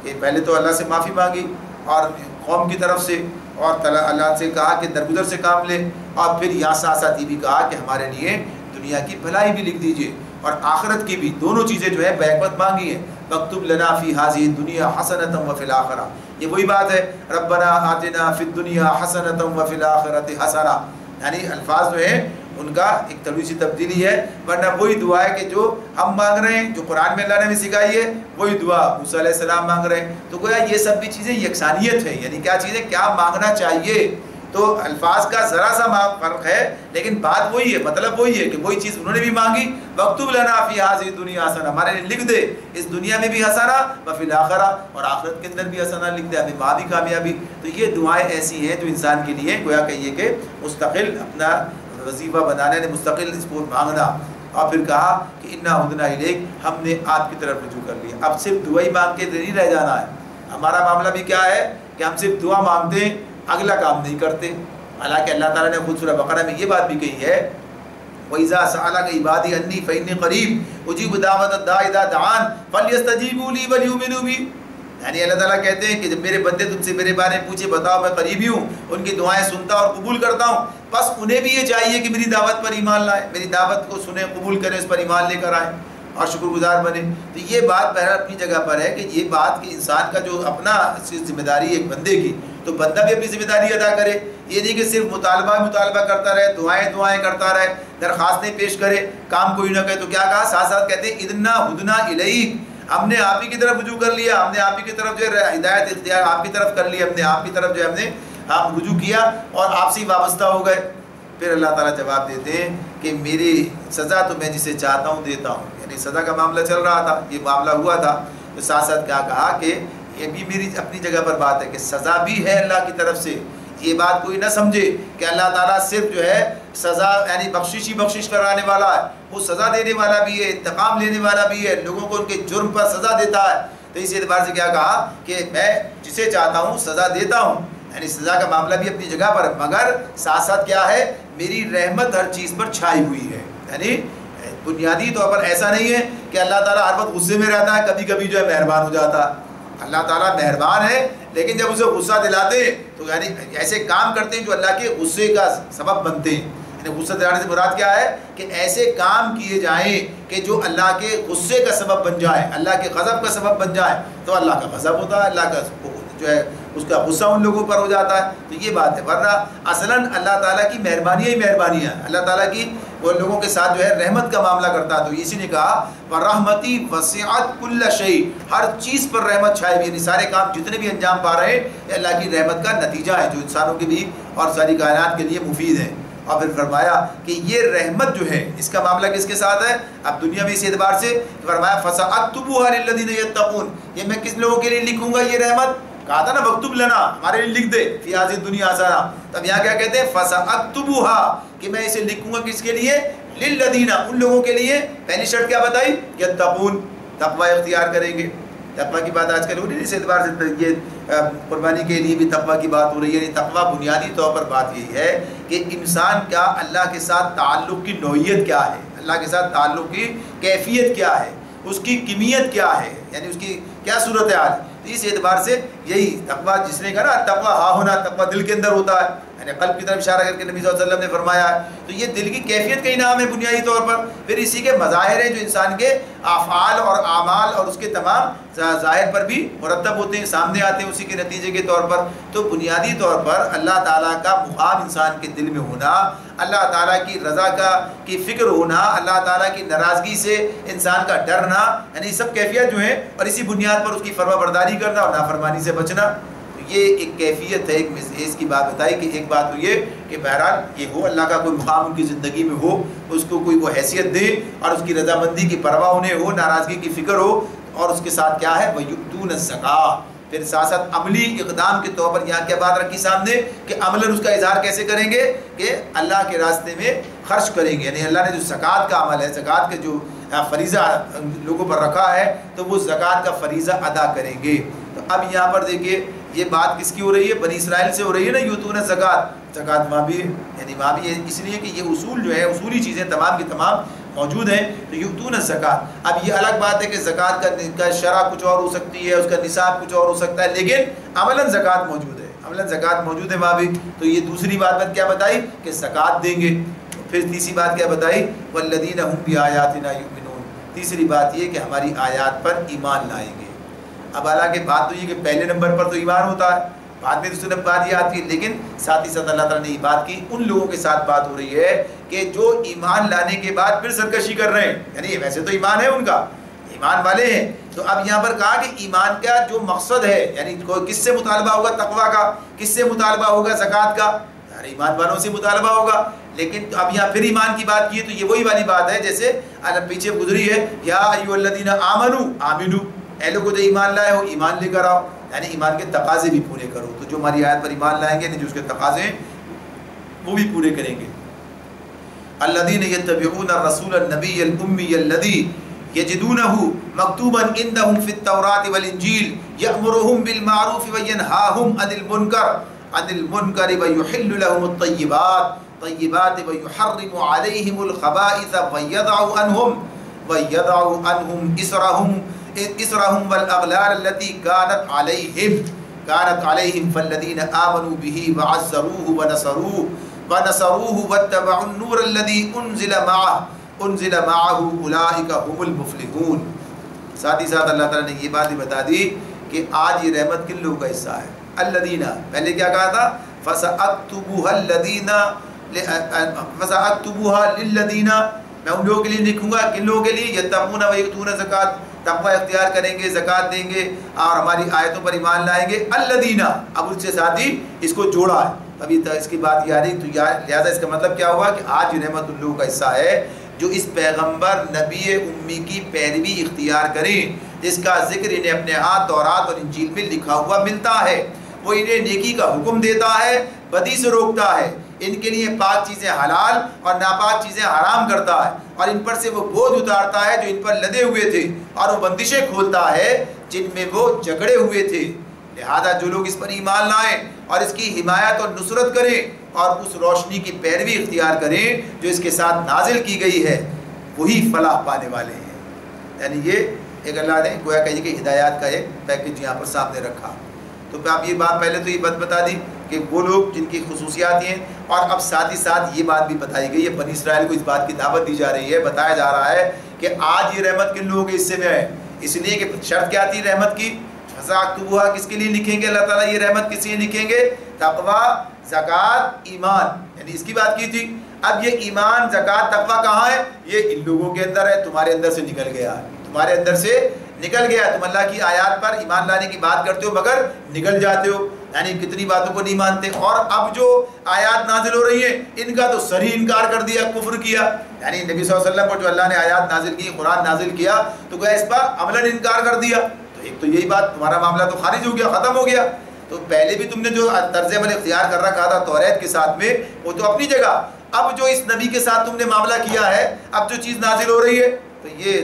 کہ پہلے تو اللہ سے معافی مانگی اور قوم کی طرف سے، اور اللہ سے کہا کہ درگزر سے کام لے، اور پھر یہاں ساتھ ساتھ یہ بھی کہا کہ ہمارے لیے دنیا کی بھلائی بھی لکھ دیجئے اور آخرت کی بھی، دونوں چیزیں جو ہے بیک وقت مانگی ہیں۔ وَاكْتُبْ لَنَا فِي هَذِهِ الدُّنْيَا حَسَنَةً وَفِي الْآخِرَةِ، یہ وہی بات ہے رَبَّنَا آتِنَا فِي الدُّنْيَا حَسَنَةً وَفِي الْآخِرَةِ حَسَنَةً، یعنی الفاظ جو ہیں ان کا ایک تھوڑی سی تبدیلی ہے، ورنہ وہی دعا ہے کہ جو ہم مانگ رہے ہیں، جو قرآن میں اللہ نے بھی سکھائی ہے، وہی دعا موسیٰ علیہ السلام مانگ رہے ہیں۔ تو گویا یہ سب بھی چیزیں یکسانیت ہے، یعنی کیا چیزیں کیا مانگنا چاہیے، تو الفاظ کا ذرا سا فرق ہے لیکن بات وہی ہے، مطلب وہی ہے کہ وہی چیز انہوں نے بھی مانگی۔ وَاكْتُبْ لَنَا فِي هَذِهِ الدُّنْيَا حَسَنَةً، ہمارے لیے لکھ دے اس دنیا میں بھی حسنہ وفی الآخرہ، اور آخرت کے اندر بھی حسنہ لکھ دے، ہمیں وہاں بھی کامیابی۔ تو یہ دعائیں ایسی ہیں جو انسان کے لیے گویا کہیے کہ مستقل اپنا وظیفہ بنانا ہے، مستقل اس کو مانگنا۔ اور پھر کہا کہ اِنَّا هُدْنَا إِلَيْكَ، ہم نے آپ کی طرف رجوع کر لیا۔ اب صرف دعا ہی مانگ کے نہیں رہ جانا ہے، ہمارا معاملہ بھی کیا ہے کہ ہم صرف دعا مانگتے ہیں، اگلا کام نہیں کرتے۔ حالانکہ اللہ تعالیٰ نے خود سورہ بقرہ میں یہ بات بھی کہی ہے وَإِذَا سَأَلَكَ عِبَادِي عَنِّي فَإِنِّي قَرِيبٌ أُجِيبُ دَعْوَةَ الدَّاعِ إِذَا دَعَانِ فَلْيَسْتَجِيبُوا لِي وَلْيُؤْمِنُوا بِي، یعنی اللہ تعالیٰ کہتے ہیں کہ جب میرے بندے تم سے میرے بارے میں پوچھے بتاؤ میں قریبی ہوں، ان کی دعائیں سنتا اور قبول کرتا ہوں، بس انہیں بھی یہ چاہیے کہ میری دعوت پر ایمان لائیں، میری دعوت کو سنیں، قبول کریں، اس پر ایمان لے کر آئیں اور شکر گزار بنے۔ تو یہ بات بہرحال اپنی جگہ پر ہے کہ یہ بات کہ انسان کا جو اپنا ذمہ داری ایک بندے کی، تو بندہ بھی اپنی ذمہ داری ادا کرے، یہ نہیں کہ صرف مطالبہ کرتا رہے، دعائیں کرتا رہے، درخواستیں پیش کرے، کام کوئی نہ کرے۔ تو کیا کہا، ساتھ ساتھ کہتے ہیں اِنَّا هُدْنَا إِلَيْكَ، ہم نے آپ ہی کی طرف رجوع کر لیا، ہم نے آپ ہی کی طرف جو ہے ہدایت اختیار آپ کی طرف کر لی، ہم نے آپ کی طرف جو ہے ہم نے رجوع کیا اور آپ سے ہی وابستہ ہو گئے۔ پھر اللہ تعالیٰ جواب دیتے ہیں کہ میری سزا تو میں جسے چاہتا ہوں دیتا ہوں، یعنی سزا کا معاملہ چل رہا تھا، یہ معاملہ ہوا تھا، تو ساتھ ساتھ کیا کہا کہ یہ بھی میری اپنی جگہ پر بات ہے کہ سزا بھی ہے اللہ کی طرف سے۔ یہ بات کوئی نہ سمجھے کہ اللہ تعالیٰ صرف جو ہے سزا یعنی بخشش کرانے والا ہے، وہ سزا دینے والا بھی ہے، انتقام لینے والا بھی ہے، لوگوں کو ان کے جرم پر سزا دیتا ہے۔ تو اس اعتبار سے کیا کہا کہ میں جسے چاہتا ہوں سزا دیتا ہوں، یعنی سزا کا معاملہ بھی اپنی جگہ پر ہے، مگر ساتھ ساتھ کیا ہے میری رحمت ہر چیز پر چھائی ہوئی ہے۔ یعنی بنیادی طور پر ایسا نہیں ہے کہ اللہ تعالیٰ ہر وقت غصے میں رہتا ہے، کبھی کبھی جو ہے مہربان ہو جاتا ہے۔ اللہ تعالیٰ مہربان ہے لیکن جب اسے غصہ دلاتے ہیں تو یعنی ایسے کام کرتے ہیں جو اللہ کے غصے کا سبب بنتے ہیں، یعنی غصہ دلانے سے مراد کیا ہے کہ ایسے کام کیے جائیں کہ جو اللہ کے غصے کا سبب بن جائے، اللہ کے غضب کا سبب بن جائے، تو اللہ کا غضب ہوتا ہے، اللہ کا جو ہے اس کا غصہ ان لوگوں پر ہو جاتا ہے. تو یہ بات ہے. ورنہ اصلاً اللہ تعالیٰ کی مہربانی ہی مہربانی ہے. اللہ تعالیٰ کی وہ لوگوں کے ساتھ جو ہے رحمت کا معاملہ کرتا ہے. تو اسی نے کہا وَرَحْمَتِي وَسِعَتْ كُلَّ شَيْءٍ، ہر چیز پر رحمت چھائے ہوئی، یعنی سارے کام جتنے بھی انجام پا رہے ہیں یہ اللہ کی رحمت کا نتیجہ ہے جو انسانوں کے بھی اور ساری کائنات کے لیے مفید ہے. اور پھر فرمایا کہ یہ رحمت جو ہے اس کا معاملہ کس کے ساتھ ہے؟ اب دنیا میں اس اعتبار سے فرمایا فَسَأَكْتُبُهَا لِلَّذِينَ يَتَّقُونَ، یہ میں کس لوگوں کے لیے لکھوں گا یہ رحمت؟ کہا تھا نا وَاكْتُبْ لَنَا، ہمارے لیے لکھ دے فِي هَذِهِ الدُّنْيَا حَسَنَةً. تب یہاں کیا کہتے ہیں فَسَأَكْتُبُهَا، کہ میں اسے لکھوں گا کس کے لیے؟ لِلَّذِينَ، ان لوگوں کے لیے. پہلی شرط کیا بتائی؟ يَتَّقُونَ، تقوی اختیار کریں گے. تقوی کی بات آج کل ہو رہی ہے، اس اعتبار سے یہ قربانی کے لیے بھی تقوی کی بات ہو رہی ہے. یعنی تقوی بنیادی طور پر بات یہی ہے کہ انسان کا اللہ کے ساتھ تعلق کی نوعیت کیا ہے، اللہ کے ساتھ تعلق کی کیفیت کیا ہے، اس کی کمیت کیا ہے، یعنی اس کی کیا صورت حال. تو اس اعتبار سے یہی تقوی، جس نے کہا نا تقوی ہا ہونا، تقوی دل کے اندر ہوتا ہے، یعنی قلب کی طرف اشارہ کر کے نبی صلی اللہ علیہ وسلم نے فرمایا ہے. تو یہ دل کی کیفیت کا انعام ہے بنیادی طور پر. پھر اسی کے مظاہر ہیں جو انسان کے افعال اور اعمال اور اس کے تمام ظاہر پر بھی مرتب ہوتے ہیں، سامنے آتے ہیں اسی کے نتیجے کے طور پر. تو بنیادی طور پر اللہ تعالیٰ کا مقام انسان کے دل میں ہونا، اللہ تعالیٰ کی رضا کی فکر ہونا، اللہ تعالیٰ کی ناراضگی سے انسان کا ڈرنا، یعنی سب کیفیت جو ہیں، اور اسی بنیاد پر اس کی فرما برداری کرنا اور نافرمانی سے بچنا. یہ ایک کیفیت ہے. اس کی بات بتائی کہ ایک بات تو یہ کہ بہرحال یہ ہو، اللہ کا کوئی مقام ان کی زندگی میں ہو، اس کو کوئی وہ حیثیت دے اور اس کی رضامندی کی پرواہ انہیں ہو، ناراضگی کی فکر ہو. اور اس کے ساتھ کیا ہے وَيُؤْتُونَ الزَّكَاةَ. پھر ساتھ ساتھ عملی اقدام کے طور پر یہاں کیا بات رکھی سامنے کہ عملاً اس کا اظہار کیسے کریں گے کہ اللہ کے راستے میں خرچ کریں گے. یعنی اللہ نے جو زکوٰۃ کا عمل ہے، زکوٰۃ کے جو فریضہ لوگوں پر رکھا ہے، تو وہ زکوٰۃ کا فریضہ ادا کریں گے. تو اب یہاں پر دیکھیے یہ بات کس کی ہو رہی ہے؟ بنی اسرائیل سے ہو رہی ہے نا. یؤتون الزکوٰۃ، زکوٰۃ وہاں بھی ہے، یعنی وہاں بھی اس لیے کہ یہ اصول جو ہے، اصولی چیزیں تمام کی تمام موجود ہیں. تو یؤتون الزکوٰۃ. اب یہ الگ بات ہے کہ زکوٰۃ کا شرح کچھ اور ہو سکتی ہے، اس کا نصاب کچھ اور ہو سکتا ہے، لیکن عملاً زکوٰۃ موجود ہے، عملاً زکوٰۃ موجود ہے وہاں بھی. تو یہ دوسری بات کیا بتائی کہ زکوٰۃ دیں گے. پھر تیسری بات کیا بتائی؟ والذین هم بآیاتنا یؤمنون. تیسری بات یہ کہ ہماری آیات پر ایمان لائیں گے. اب حالانکہ بات تو یہ کہ پہلے نمبر پر تو ایمان ہوتا ہے، بعد میں دوسرے نمبر بات یہ آتی ہے، لیکن ساتھ ہی ساتھ اللہ تعالیٰ نے یہ بات کی ان لوگوں کے ساتھ بات ہو رہی ہے کہ جو ایمان لانے کے بعد پھر سرکشی کر رہے ہیں. یعنی ویسے تو ایمان ہے ان کا، ایمان والے ہیں. تو اب یہاں پر کہا کہ ایمان کا جو مقصد ہے، یعنی کس سے مطالبہ ہوگا تقویٰ کا، کس سے مطالبہ ہوگا زکوٰۃ کا؟ یعنی ایمان والوں سے مطالبہ ہوگا. لیکن اب یہاں پھر ایمان کی بات کی ہے تو یہ وہی والی بات ہے جیسے پیچھے گزری ہے یا ایھا الذین آمنوا آمنوا، اے لوگوں جو ایمان لائے ہو ایمان لے کر آؤ، یعنی ایمان کے تقاضے بھی پورے کرو. تو جو ہماری آیت پر ایمان لائیں گے، جو اس کے تقاضے ہیں وہ بھی پورے کریں گے. الذین یتبعون الرسول النبی الامی الذی یجدونہ مکتوبا عندہم فی التوراۃ والانجیل یأمرہم بالمعروف وینہاہم عن المنکر ویحل لہم الطیبات ویحرم علیہم الخبائث ویضع عنہم اسرہم والاغلال التي كانت علیہم فالذین آمنوا به وعزروه ونصروه واتبعوا النور الذي انزل معه اولئک هم المفلحون. ساتھ ہی ساتھ اللہ تعالیٰ نے یہ بات بھی بتا دی کہ آج یہ رحمت کن لوگوں کا حصہ ہے. الذین، پہلے کیا کہا تھا؟ فَسَأَكْتُبُهَا لِلَّذِينَ، میں ان لوگوں کے لیے لکھوں گا. کن لوگوں کے لیے؟ یتقون ویؤتون الزکوٰۃ، تقوی اختیار کریں گے، زکوٰۃ دیں گے اور ہماری آیتوں پر ایمان لائیں گے. الذین، اب اس سے ساتھ ہی اس کو جوڑا ہے. ابھی اس کی بات یہ آ رہی، تو لہٰذا اس کا مطلب کیا ہوا کہ آج رحمت ان لوگوں کا حصہ ہے جو اس پیغمبر نبی امی کی پیروی اختیار کریں، جس کا ذکر انہیں اپنے ہاتھ تورات اور انجیل میں لکھا ہوا ملتا ہے. وہ انہیں نیکی کا حکم دیتا ہے، بدی سے روکتا ہے، ان کے لیے پاک چیزیں حلال اور ناپاک چیزیں حرام کرتا ہے، اور ان پر سے وہ بوجھ اتارتا ہے جو ان پر لدے ہوئے تھے، اور وہ بندشیں کھولتا ہے جن میں وہ جکڑے ہوئے تھے. لہذا جو لوگ اس پر ایمان لائیں اور اس کی حمایت اور نصرت کریں اور اس روشنی کی پیروی اختیار کریں جو اس کے ساتھ نازل کی گئی ہے، وہی فلاح پانے والے ہیں. یعنی یہ ایک اللہ نے گویا کہیے کہ ہدایات کا ایک پیکج یہاں پر سامنے رکھا. تو اب یہ بات پہلے تو یہ بات بتا دی کہ وہ لوگ جن کی خصوصیات ہیں، اور اب ساتھ ہی ساتھ یہ بات بھی بتائی گئی ہے، بنی اسرائیل کو اس بات کی دعوت دی جا رہی ہے، بتایا جا رہا ہے کہ آج یہ رحمت کن لوگوں کے حصے میں ہے، اس لیے کہ شرط کیا تھی رحمت کی، فَسَأَكْتُبُهَا کس کے لیے لکھیں گے اللہ تعالیٰ یہ رحمت کس لیے لکھیں گے؟ تقویٰ، زکوٰۃ، ایمان، یعنی اس کی بات کی تھی۔ اب یہ ایمان، زکوٰۃ، تقویٰ کہاں ہے؟ یہ ان لوگوں کے اندر ہے، تمہارے اندر سے نکل گیا، تمہارے اندر سے نکل گیا، تم اللہ کی آیات پر ایمان لانے کی بات کرتے ہو مگر نکل جاتے ہو، یعنی کتنی باتوں کو نہیں مانتے۔ اور اب جو آیات نازل ہو رہی ہیں ان کا تو صریح انکار کر دیا، کفر کیا، یعنی نبی صلی اللہ علیہ وسلم پر جو اللہ نے آیات نازل کی، قرآن نازل کیا، تو گویا اس پر عملاً انکار کر دیا۔ تو ایک تو یہی بات، تمہارا معاملہ تو خارج ہو گیا، ختم ہو گیا۔ تو پہلے بھی تم نے جو طرز عمل اختیار کر رکھا تھا توریت کے ساتھ میں، وہ تو اپنی جگہ، اب جو اس نبی کے ساتھ تم نے معاملہ کیا ہے، اب جو چیز نازل ہو رہی ہے،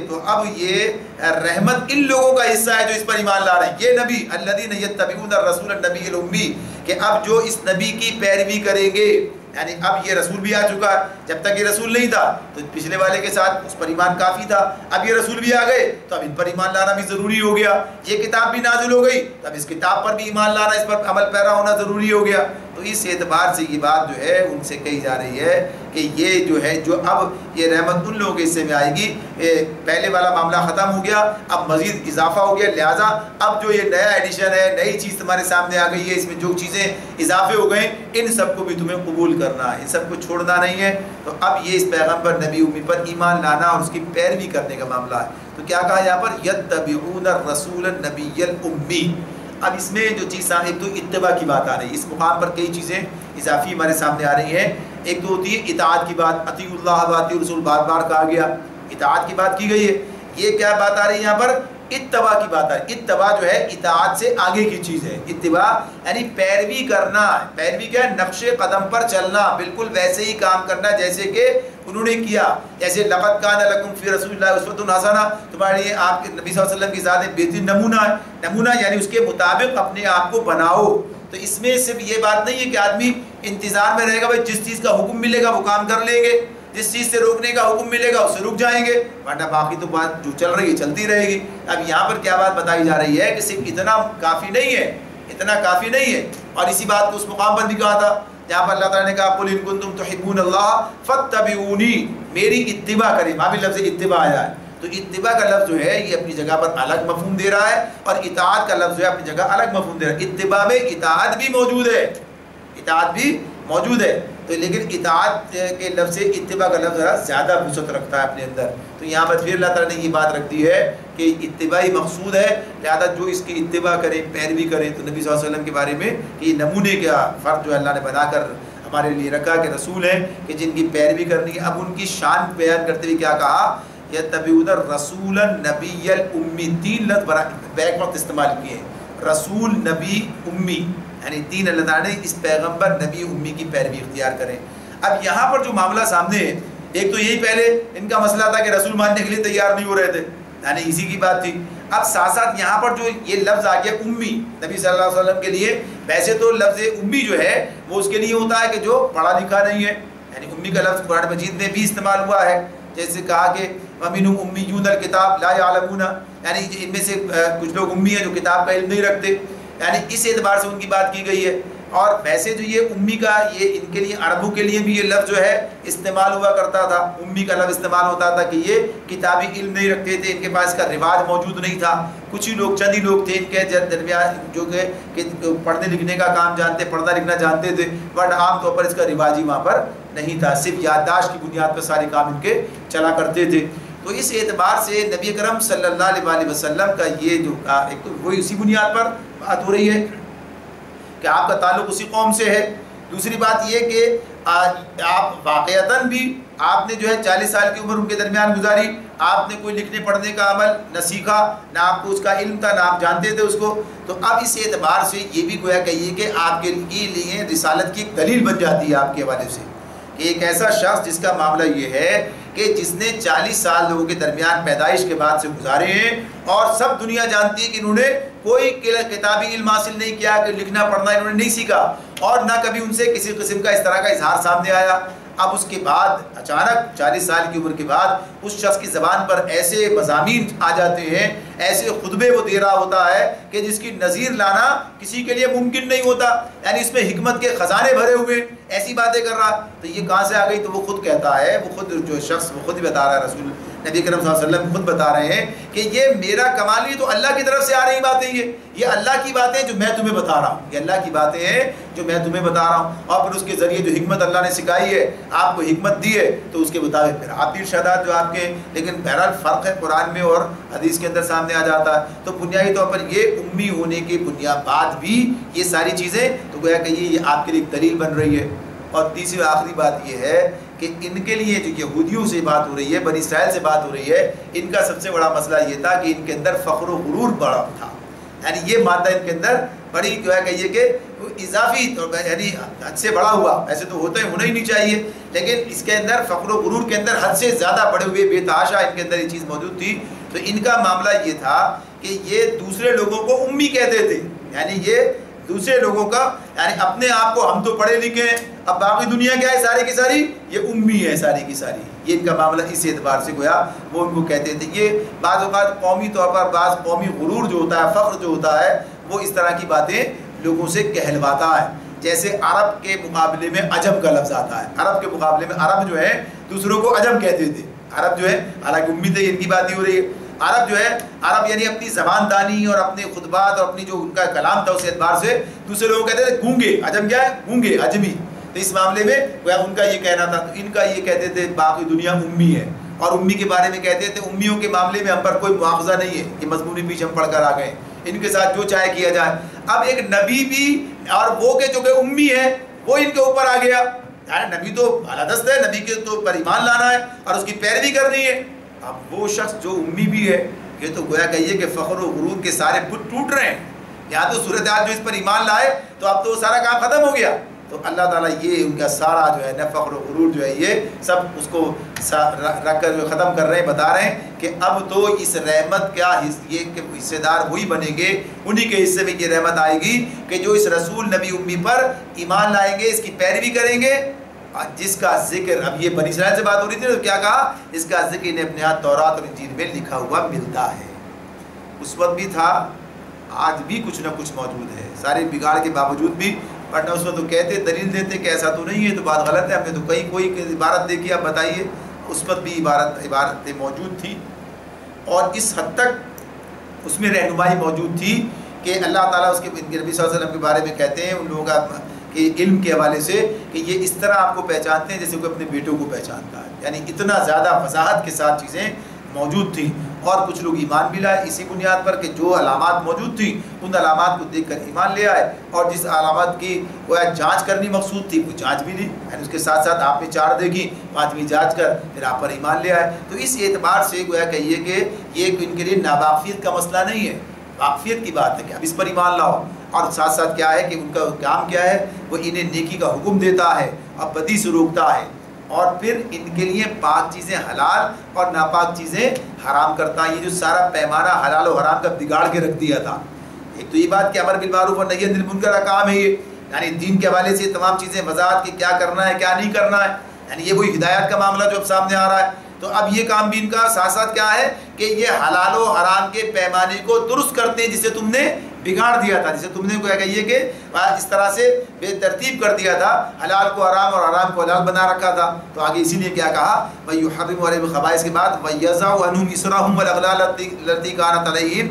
تو اب یہ رحمت ان لوگوں کا حصہ ہے جو اس پر ایمان لا رہے ہیں۔ یہ نبی الذین یتبعون الرسول النبی الامی، کہ اب جو اس نبی کی پیروی کریں گے، یعنی اب یہ رسول بھی آ چکا ہے، جب تک یہ رسول نہیں تھا تو پچھلے والے کے ساتھ اس پر ایمان کافی تھا، اب یہ رسول بھی آ گئے تو اب ان پر ایمان لانا بھی ضروری ہو گیا، یہ کتاب بھی نازل ہو گئی تو اب اس کتاب پر بھی ایمان لانا، اس پر عمل پیرا ہونا ضروری ہو گیا۔ تو اس اعتبار سے یہ بات جو ہے ان سے کہی جا رہی ہے کہ یہ جو ہے، جو اب یہ رحمت ان لوگوں کے حصے میں آئے گی، پہلے والا معاملہ ختم ہو گیا، اب مزید اضافہ ہو گیا، لہٰذا اب جو یہ نیا ایڈیشن ہے، نئی چیز تمہارے سامنے آ گئی ہے، اس میں جو چیزیں اضافے ہو گئے ان سب کو بھی تمہیں قبول کرنا ہے، ان سب کو چھوڑنا نہیں ہے۔ تو اب یہ اس پیغمبر نبی امی پر ایمان لانا اور اس کی پیروی کرنے کا معاملہ ہے۔ تو کیا کہا یہاں پر؟ یتبعون الرسول النبی الامی۔ اب اس میں جو چیز ایک تو اتباع کی بات آ رہی ہے، اس مقام پر کئی چیزیں اضافی ہمارے سامنے آ رہی ہیں۔ ایک تو ہوتی ہے اطاعت کی بات، اطیعوا اللہ و اطیعوا الرسول، بار بار کہا گیا، اطاعت کی بات کی گئی ہے۔ یہ کیا بات آ رہی ہے یہاں پر؟ اتباع کی بات ہے۔ اتباع جو ہے اطاعت سے آگے کی چیز ہے، اتباع یعنی پیروی کرنا۔ پیروی کیا ہے؟ نقش قدم پر چلنا، بالکل ویسے ہی کام کرنا جیسے کہ انہوں نے کیا۔ جیسے لقد کان لکم فی رسول اللہ اسوۃ حسنہ، تمہارے لیے آپ کے نبی صلی اللہ علیہ وسلم کی ذات بہترین نمونہ ہے۔ نمونہ یعنی اس کے مطابق اپنے آپ کو بناؤ۔ تو اس میں صرف یہ بات نہیں ہے کہ آدمی انتظار میں رہے گا، بھائی جس چیز کا حکم ملے گا وہ کام کر لیں گے، جس چیز سے روکنے کا حکم ملے گا اس سے رک جائیں گے، ورنہ باقی تو بات جو چل رہی ہے چلتی رہے گی۔ اب یہاں پر کیا بات بتائی جا رہی ہے کہ صرف اتنا کافی نہیں ہے، اتنا کافی نہیں ہے۔ اور اسی بات کو اس مقام پر بھی کہا تھا جہاں پر اللہ تعالیٰ نے کہا قل ان کنتم تحبون اللہ فاتبعونی، میری اتباع کریں۔ وہاں بھی لفظ اتباع آیا ہے، تو اتباع کا لفظ جو ہے یہ اپنی جگہ پر الگ مفہوم دے رہا ہے، اور اطاعت کا لفظ جو ہے اپنی جگہ الگ مفہوم دے رہا ہے۔ اتباع میں اطاعت بھی موجود ہے، اطاعت بھی موجود ہے، تو لیکن اطاعت کے لفظ سے اتباع کا لفظ زیادہ وسعت رکھتا ہے اپنے اندر۔ تو یہاں پر پھر اللہ تعالیٰ نے یہ بات رکھ دی ہے کہ اتباعی مقصود ہے، لہٰذا جو اس کی اتباع کریں، پیروی کریں۔ تو نبی صلی اللہ علیہ وسلم کے بارے میں کہ یہ نمونے کا فرق جو اللہ نے بنا کر ہمارے لیے رکھا کہ رسول ہیں کہ جن کی پیروی کرنی ہے۔ اب ان کی شان بیان کرتے ہوئے کیا کہا؟ یتبعون الرسول النبی الامی، تین لفظ بیک وقت استعمال کیے ہیں، رسول، نبی، امی، یعنی تین اللہ تعالیٰ نے اس پیغمبر نبی امی کی پیروی اختیار کریں۔ اب یہاں پر جو معاملہ سامنے ہے، ایک تو یہی پہلے ان کا مسئلہ تھا کہ رسول ماننے کے لیے تیار نہیں ہو رہے تھے، یعنی اسی کی بات تھی۔ اب ساتھ ساتھ یہاں پر جو یہ لفظ آ گیا امی نبی صلی اللہ علیہ وسلم کے لیے، ویسے تو لفظ امی جو ہے وہ اس کے لیے ہوتا ہے کہ جو پڑھا لکھا نہیں ہے، یعنی امی کا لفظ قرآن مجید میں بھی استعمال ہوا ہے، جیسے کہا کہ وَمِنْهُمْ أُمِّيُّونَ الْكِتَابَ لَا يَعْلَمُونَ، یعنی ان میں سے کچھ لوگ امی ہیں جو کتاب کا علم نہیں رکھتے، یعنی اس اعتبار سے ان کی بات کی گئی ہے۔ اور ویسے جو یہ امی کا، یہ ان کے لیے عربوں کے لیے بھی یہ لفظ جو ہے استعمال ہوا کرتا تھا، امی کا لفظ استعمال ہوتا تھا کہ یہ کتابی علم نہیں رکھتے تھے، ان کے پاس کا رواج موجود نہیں تھا، کچھ ہی لوگ، چند ہی لوگ تھے ان کے درمیان جو کہ پڑھنے لکھنے کا کام جانتے، پڑھنا لکھنا جانتے تھے، بٹ عام طور پر اس کا رواج ہی وہاں پر نہیں تھا، صرف یادداشت کی بنیاد پر سارے کام ان کے چلا کرتے تھے۔ تو اس اعتبار سے نبی کرم صلی اللہ علیہ وسلم کا یہ جو ایک تو وہی اسی بنیاد پر بات ہو رہی ہے کہ آپ کا تعلق اسی قوم سے ہے۔ دوسری بات یہ کہ آپ واقعتاً بھی آپ نے جو ہے 40 سال کی عمر ان کے درمیان گزاری، آپ نے کوئی لکھنے پڑھنے کا عمل نہ سیکھا، نہ آپ کو اس کا علم تھا، نہ آپ جانتے تھے اس کو۔ تو اب اس اعتبار سے یہ بھی گویا کہیے کہ آپ کے لیے رسالت کی ایک دلیل بن جاتی ہے آپ کے حوالے سے، کہ ایک ایسا شخص جس کا معاملہ یہ ہے کہ جس نے 40 سال لوگوں کے درمیان پیدائش کے بعد سے گزارے ہیں، اور سب دنیا جانتی ہے کہ انہوں نے کوئی کتابی علم حاصل نہیں کیا، کہ لکھنا پڑھنا انہوں نے نہیں سیکھا، اور نہ کبھی ان سے کسی قسم کا اس طرح کا اظہار سامنے آیا۔ اب اس کے بعد اچانک 40 سال کی عمر کے بعد اس شخص کی زبان پر ایسے مضامین آ جاتے ہیں، ایسے خطبے وہ دے رہا ہوتا ہے کہ جس کی نظیر لانا کسی کے لیے ممکن نہیں ہوتا، یعنی اس میں حکمت کے خزانے بھرے ہوئے، ایسی باتیں کر رہا، تو یہ کہاں سے آ گئی؟ تو وہ خود کہتا ہے، وہ خود جو شخص وہ خود ہی بتا رہا ہے، رسول نبی کرم صلی اللہ علیہ وسلم خود بتا رہے ہیں کہ یہ میرا کمال نہیں، تو اللہ کی طرف سے آ رہی باتیں، یہ اللہ کی باتیں جو میں تمہیں بتا رہا ہوں، یہ اللہ کی باتیں ہیں جو میں تمہیں بتا رہا ہوں، اور پھر اس کے ذریعے جو حکمت اللہ نے سکھائی ہے، آپ کو حکمت دی ہے، تو اس کے مطابق پھر آپ بھی ارشادات جو آپ کے، لیکن بہرحال فرق ہے قرآن میں اور حدیث کے اندر سامنے آ جاتا ہے۔ تو بنیادی طور پر یہ امی ہونے کے بعد بھی یہ ساری چیزیں، تو گویا کہ یہ آپ کے لیے ایک دلیل بن رہی ہے۔ اور تیسری آخری بات یہ ہے کہ ان کے لیے جو یہودیوں سے بات ہو رہی ہے، بنی اسرائیل سے بات ہو رہی ہے، ان کا سب سے بڑا مسئلہ یہ تھا کہ ان کے اندر فخر و غرور بڑا تھا، یعنی یہ مادہ ان کے اندر بڑی جو ہے کہیے کہ اضافی یعنی حد سے بڑا ہوا، ایسے تو ہونا ہی نہیں چاہیے، لیکن اس کے اندر فخر و غرور کے اندر حد سے زیادہ بڑے ہوئے بے تحاشا ان کے اندر یہ چیز موجود تھی۔ تو ان کا معاملہ یہ تھا کہ یہ دوسرے لوگوں کو امی کہتے تھے، یعنی یہ دوسرے لوگوں کا، یعنی اپنے آپ کو ہم تو پڑھے لکھے ہیں، اب باقی دنیا کیا ہے ساری کی ساری یہ امی ہے ساری کی ساری، یہ ان کا معاملہ اس اعتبار سے گویا وہ ان کو کہتے تھے۔ یہ بعض اوقات قومی طور پر بعض قومی غرور جو ہوتا ہے، فخر جو ہوتا ہے، وہ اس طرح کی باتیں لوگوں سے کہلواتا ہے، جیسے عرب کے مقابلے میں عجم کا لفظ آتا ہے، عرب کے مقابلے میں عرب جو ہے دوسروں کو عجم کہتے تھے، عرب جو ہے حالانکہ امی تھے، ان کی بات ہی ہو رہی ہے، عرب جو ہے عرب یعنی اپنی زبان دانی اور اپنے خطبات اور اپنی جو ان کا کلام تھا اس اعتبار سے دوسرے لوگوں کہتے تھے گونگے، عجم کیا ہے؟ گونگے، عجمی۔ تو اس معاملے میں ان کا یہ کہنا تھا، تو ان کا یہ کہتے تھے باقی دنیا امی ہے، اور امی کے بارے میں کہتے تھے امیوں کے معاملے میں ہم پر کوئی مواخذہ نہیں ہے، یہ مضمون پیچھے ہم پڑھ کر آ گئے، ان کے ساتھ جو چاہے کیا جائے۔ اب ایک نبی بھی اور وہ کہ جو کہ امی ہے وہ ان کے اوپر آ گیا، یعنی نبی تو اعلیٰ دست ہے، نبی کے تو پر ایمان لانا ہے اور اس کی پیروی کرنی ہے۔ اب وہ شخص جو امی بھی ہے، یہ تو گویا کہیے کہ فخر و غرور کے سارے بت ٹوٹ رہے ہیں، یہاں تو صورتحال جو اس پر ایمان لائے تو اب تو سارا کام ختم ہو گیا۔ تو اللہ تعالیٰ یہ ان کا سارا جو ہے نا فخر و غرور جو ہے یہ سب اس کو رکھ کر جو ختم کر رہے ہیں، بتا رہے ہیں کہ اب تو اس رحمت کا یہ کہ حصے دار وہی بنیں گے، انہی کے حصے میں یہ رحمت آئے گی کہ جو اس رسول نبی امی پر ایمان لائیں گے، اس کی پیروی کریں گے، جس کا ذکر اب یہ بنی اسرائیل سے بات ہو رہی تھی تو کیا کہا؟ اس کا ذکر انہیں اپنے ہاتھ تورات اور انجیل میں لکھا ہوا ملتا ہے۔ اس وقت بھی تھا، آج بھی کچھ نہ کچھ موجود ہے، سارے بگاڑ کے باوجود بھی، ورنہ اس وقت تو کہتے دلیل دیتے کہ ایسا تو نہیں ہے، تو بات غلط ہے، ہم نے تو کہیں کوئی عبارت دیکھی، آپ بتائیے۔ اس وقت بھی عبارتیں موجود تھی، اور اس حد تک اس میں رہنمائی موجود تھی کہ اللہ تعالیٰ اس کے نبی صلی اللہ علیہ وسلم کے بارے میں کہتے ہیں ان لوگوں کا کہ علم کے حوالے سے کہ یہ اس طرح آپ کو پہچانتے ہیں جیسے کوئی اپنے بیٹوں کو پہچانتا ہے، یعنی اتنا زیادہ وضاحت کے ساتھ چیزیں موجود تھیں۔ اور کچھ لوگ ایمان بھی لائے اسی بنیاد پر کہ جو علامات موجود تھیں ان علامات کو دیکھ کر ایمان لے آئے، اور جس علامات کی وہ جانچ کرنی مقصود تھی وہ جانچ بھی لی، یعنی اس کے ساتھ ساتھ آپ نے 4 دیکھی، 5ویں جانچ کر پھر آپ پر ایمان لے آئے۔ تو اس اعتبار سے گویا کہیے کہ یہ ان کے لیے ناواقفیت کا مسئلہ نہیں ہے، واقفیت کی بات ہے کہ اب اس پر ایمان لاؤ، اور ساتھ ساتھ کیا ہے کہ ان کا کام کیا ہے، وہ انہیں نیکی کا حکم دیتا ہے اور بدی سے روکتا ہے، اور پھر ان کے لیے پاک چیزیں حلال اور ناپاک چیزیں حرام کرتا ہے۔ یہ جو سارا پیمانہ حلال و حرام کا بگاڑ کے رکھ دیا تھا، ایک تو یہ بات کہ امر بالمعروف اور نہی عن المنکر کا کام ہے یہ، یعنی دین کے حوالے سے تمام چیزیں وضاحت کہ کیا کرنا ہے کیا نہیں کرنا ہے، یعنی یہ وہی ہدایت کا معاملہ جو اب سامنے آ رہا ہے۔ تو اب یہ کام بھی ان کا ساتھ ساتھ کیا ہے کہ یہ حلال و حرام کے پیمانے کو درست کرتے ہیں جسے تم نے بگاڑ دیا تھا، جسے تم نے کہیے کہ اس طرح سے بے ترتیب کر دیا تھا، حلال کو حرام اور حرام کو حلال بنا رکھا تھا۔ تو آگے اسی لیے کیا کہا وَيُحَرِّمُ عَلَيْهِمُ الْخَبَائِثَ کے بعد وَيَضَعُ عَنْهُمْ إِصْرَهُمْ وَالْأَغْلَالَ الَّتِي كَانَتْ عَلَيْهِمْ،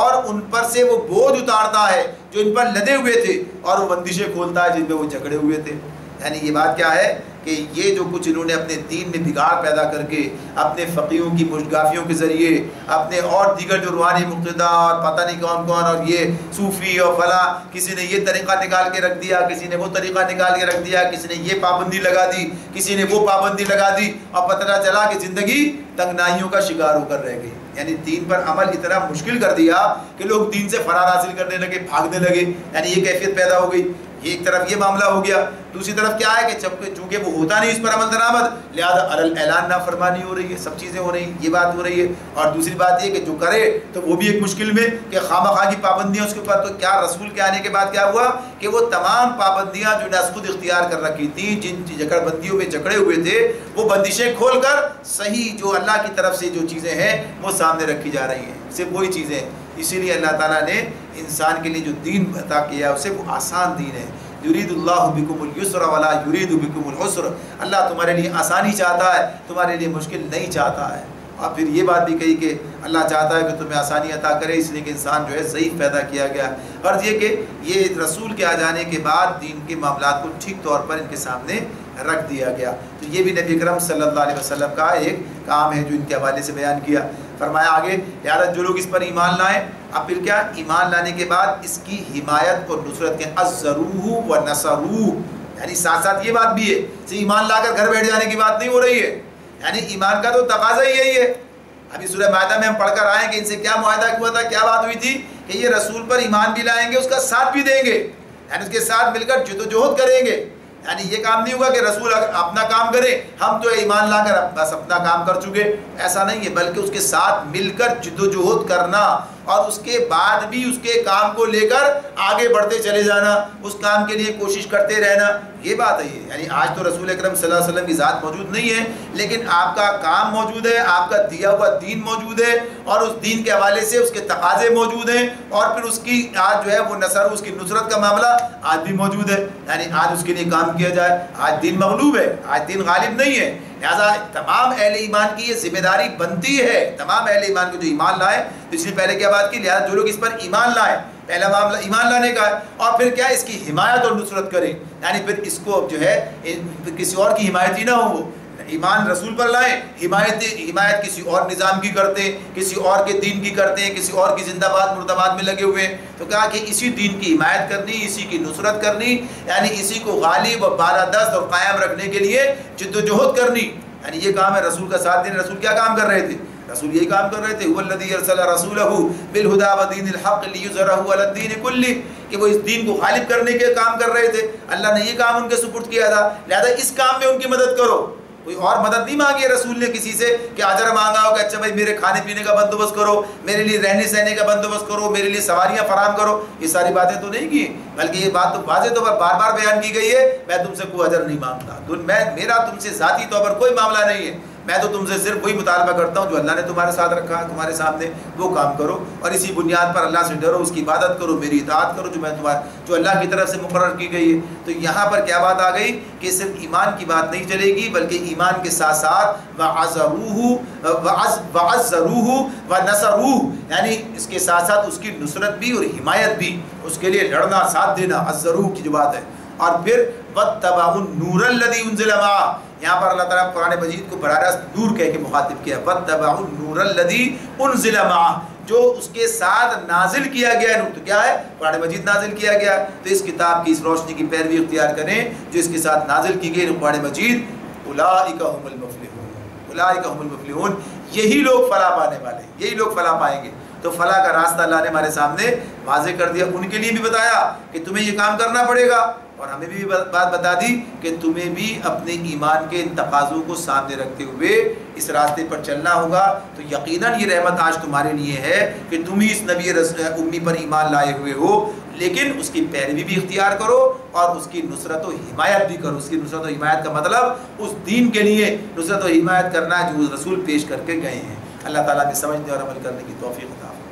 اور ان پر سے وہ بوجھ اتارتا ہے جو ان پر لدے ہوئے تھے، اور وہ بندشیں کھولتا ہے جن میں وہ جکڑے ہوئے تھے۔ یعنی یہ بات کیا ہے کہ یہ جو کچھ انہوں نے اپنے دین میں بگاڑ پیدا کر کے اپنے فقیہوں کی مشگافیوں کے ذریعے اپنے اور دیگر جو روحانی مقتدا اور پتہ نہیں کون کون اور یہ صوفی اور فلاں، کسی نے یہ طریقہ نکال کے رکھ دیا، کسی نے وہ طریقہ نکال کے رکھ دیا، کسی نے یہ پابندی لگا دی، کسی نے وہ پابندی لگا دی، اور پتہ چلا کہ زندگی تنگنائیوں کا شکار ہو کر رہ گئی۔ یعنی دین پر عمل اتنا مشکل کر دیا کہ لوگ دین سے فرار حاصل کرنے لگے، بھاگنے لگے، یعنی یہ کیفیت پیدا ہو گئی۔ یہ ایک طرف یہ معاملہ ہو گیا، دوسری طرف کیا ہے کہ چونکہ وہ ہوتا نہیں اس پر عمل درآمد، لہذا اعلان نافرمانی ہو رہی ہے، سب چیزیں ہو رہی ہیں، یہ بات ہو رہی ہے۔ اور دوسری بات یہ کہ جو کرے تو وہ بھی ایک مشکل میں کہ خواہ کی پابندیاں اس کے اوپر، تو کیا رسول کے آنے کے بعد کیا ہوا کہ وہ تمام پابندیاں جو نے خود اختیار کر رکھی تھیں، جن جکڑ بندیوں میں جکڑے ہوئے تھے، وہ بندشیں کھول کر صحیح جو اللہ کی طرف سے جو چیزیں ہیں وہ سامنے رکھی جا رہی ہیں، صرف وہی چیزیں۔ اسی لیے اللہ تعالیٰ نے انسان کے لیے جو دین عطا کیا ہے اسے وہ آسان دین ہے۔ یرید اللہ بکم اليسر ولا یرید بکم العسر، اللہ تمہارے لیے آسانی چاہتا ہے، تمہارے لیے مشکل نہیں چاہتا ہے۔ اور پھر یہ بات بھی کہی کہ اللہ چاہتا ہے کہ تمہیں آسانی عطا کرے، اس لیے کہ انسان جو ہے ضعیف پیدا کیا گیا۔ غرض یہ کہ یہ رسول کے آ جانے کے بعد دین کے معاملات کو ٹھیک طور پر ان کے سامنے رکھ دیا گیا۔ تو یہ بھی نبی اکرم صلی اللہ علیہ وسلم کا ایک کام ہے جو ان کے حوالے سے بیان کیا۔ فرمایا آگے لہٰذا جو لوگ اس پر ایمان لائیں، اب پھر کیا ایمان لانے کے بعد اس کی حمایت اور نصرت کے عزروہ و نصروہ، یعنی ساتھ ساتھ یہ بات بھی ہے کہ ایمان لا کر گھر بیٹھ جانے کی بات نہیں ہو رہی ہے، یعنی ایمان کا تو تقاضا ہی یہی ہے۔ ابھی سورہ مائدہ میں ہم پڑھ کر آئے کہ ان سے کیا معاہدہ ہوا تھا، کیا بات ہوئی تھی کہ یہ رسول پر ایمان بھی لائیں گے، اس کا ساتھ بھی دیں گے، یعنی اس کے ساتھ مل کر جدوجہد کریں گے۔ یعنی یہ کام نہیں ہوگا کہ رسول اپنا کام کرے، ہم تو ایمان لا کر بس اپنا کام کر چکے، ایسا نہیں ہے، بلکہ اس کے ساتھ مل کر جدوجہد کرنا اور اس کے بعد بھی اس کے کام کو لے کر آگے بڑھتے چلے جانا، اس کام کے لیے کوشش کرتے رہنا، یہ بات ہے۔ یعنی آج تو رسول اکرم صلی اللہ علیہ وسلم کی ذات موجود نہیں ہے، لیکن آپ کا کام موجود ہے، آپ کا دیا ہوا دین موجود ہے، اور اس دین کے حوالے سے اس کے تقاضے موجود ہیں، اور پھر اس کی آج جو ہے وہ نصر، اس کی نصرت کا معاملہ آج بھی موجود ہے۔ یعنی آج اس کے لیے کام کیا جائے، آج دین مغلوب ہے، آج دین غالب نہیں ہے۔ لہٰذا تمام اہل ایمان کی یہ ذمہ داری بنتی ہے، تمام اہل ایمان کو جو ایمان لائے، تو اس نے پہلے کیا بات کی، لہٰذا جو لوگ اس پر ایمان لائیں، پہلا معاملہ ایمان لانے کا ہے، اور پھر کیا اس کی حمایت اور نصرت کریں، یعنی پھر اس کو جو ہے کسی اور کی حمایت ہی نہ ہو، وہ ایمان رسول پر لائیں، حمایت کسی اور نظام کی کرتے ہیں، کسی اور کے دین کی کرتے ہیں، کسی اور کی زندہ باد مرد آباد میں لگے ہوئے ہیں، تو کہا کہ اسی دین کی حمایت کرنی، اسی کی نصرت کرنی، یعنی اسی کو غالب اور بالادست اور قائم رکھنے کے لیے جدوجہد کرنی، یعنی یہ کام ہے رسول کا ساتھ دینا۔ رسول کیا کام کر رہے تھے؟ رسول یہی کام کر رہے تھے، هو الذی ارسل رسولہ بالہدی ودین الحق لیظہرہ علی الدین کلہ، کہ وہ اس دین کو غالب کرنے کے کام کر رہے تھے، اللہ نے یہ کام ان کے سپرد کیا تھا، لہذا اس کام میں ان کی مدد کرو۔ کوئی اور مدد نہیں مانگی ہے رسول نے کسی سے کہ اجر مانگا ہو کہ اچھا بھائی میرے کھانے پینے کا بندوبست کرو، میرے لیے رہنے سہنے کا بندوبست کرو، میرے لیے سواریاں فراہم کرو، یہ ساری باتیں تو نہیں کی، بلکہ یہ بات تو واضح طور پر بار بار بیان کی گئی ہے، میں تم سے کوئی اجر نہیں مانگتا، میرا تم سے ذاتی طور پر کوئی معاملہ نہیں ہے، میں تو تم سے صرف وہی مطالبہ کرتا ہوں جو اللہ نے تمہارے ساتھ رکھا ہے، تمہارے سامنے وہ کام کرو، اور اسی بنیاد پر اللہ سے ڈرو، اس کی عبادت کرو، میری اطاعت کرو جو اللہ کی طرف سے مقرر کی گئی ہے۔ تو یہاں پر کیا بات آ گئی کہ صرف ایمان کی بات نہیں چلے گی، بلکہ ایمان کے ساتھ ساتھ وعزروہ ونصروہ، یعنی اس کے ساتھ ساتھ اس کی نصرت بھی اور حمایت بھی، اس کے لیے لڑنا، ساتھ دینا، عزروہ کی جو بات ہے۔ اور پھر واتبعوا النور الذی انزل معہ، یہاں پر اللہ تعالیٰ قرآن مجید کو براہ راست نور کہہ کے مخاطب کیا، واتبعوا النور الذی انزل معہ، جو اس کے ساتھ نازل کیا گیا ہے، نور تو کیا ہے؟ قرآن مجید نازل کیا گیا، تو اس کتاب کی اس روشنی کی پیروی اختیار کریں جو اس کے ساتھ نازل کی گئی قرآن مجید، اولئک هم المفلحون، اولئک هم المفلحون، یہی لوگ فلاح پانے والے، یہی لوگ فلاح پائیں گے۔ تو فلاح کا راستہ اللہ نے ہمارے سامنے واضح کر دیا، ان کے لیے بھی بتایا کہ تمہیں یہ کام کرنا پڑے گا، اور ہمیں بھی بات بتا دی کہ تمہیں بھی اپنے ایمان کے ان تقاضوں کو سامنے رکھتے ہوئے اس راستے پر چلنا ہوگا۔ تو یقیناً یہ رحمت آج تمہارے لیے ہے کہ تم ہی اس نبی امی پر ایمان لائے ہوئے ہو، لیکن اس کی پیروی بھی اختیار کرو اور اس کی نصرت و حمایت بھی کرو۔ اس کی نصرت و حمایت کا مطلب اس دین کے لیے نصرت و حمایت کرنا جو رسول پیش کر کے گئے ہیں۔ اللہ تعالیٰ کی سمجھنے اور عمل کرنے کی توفیق عطا فرمائے۔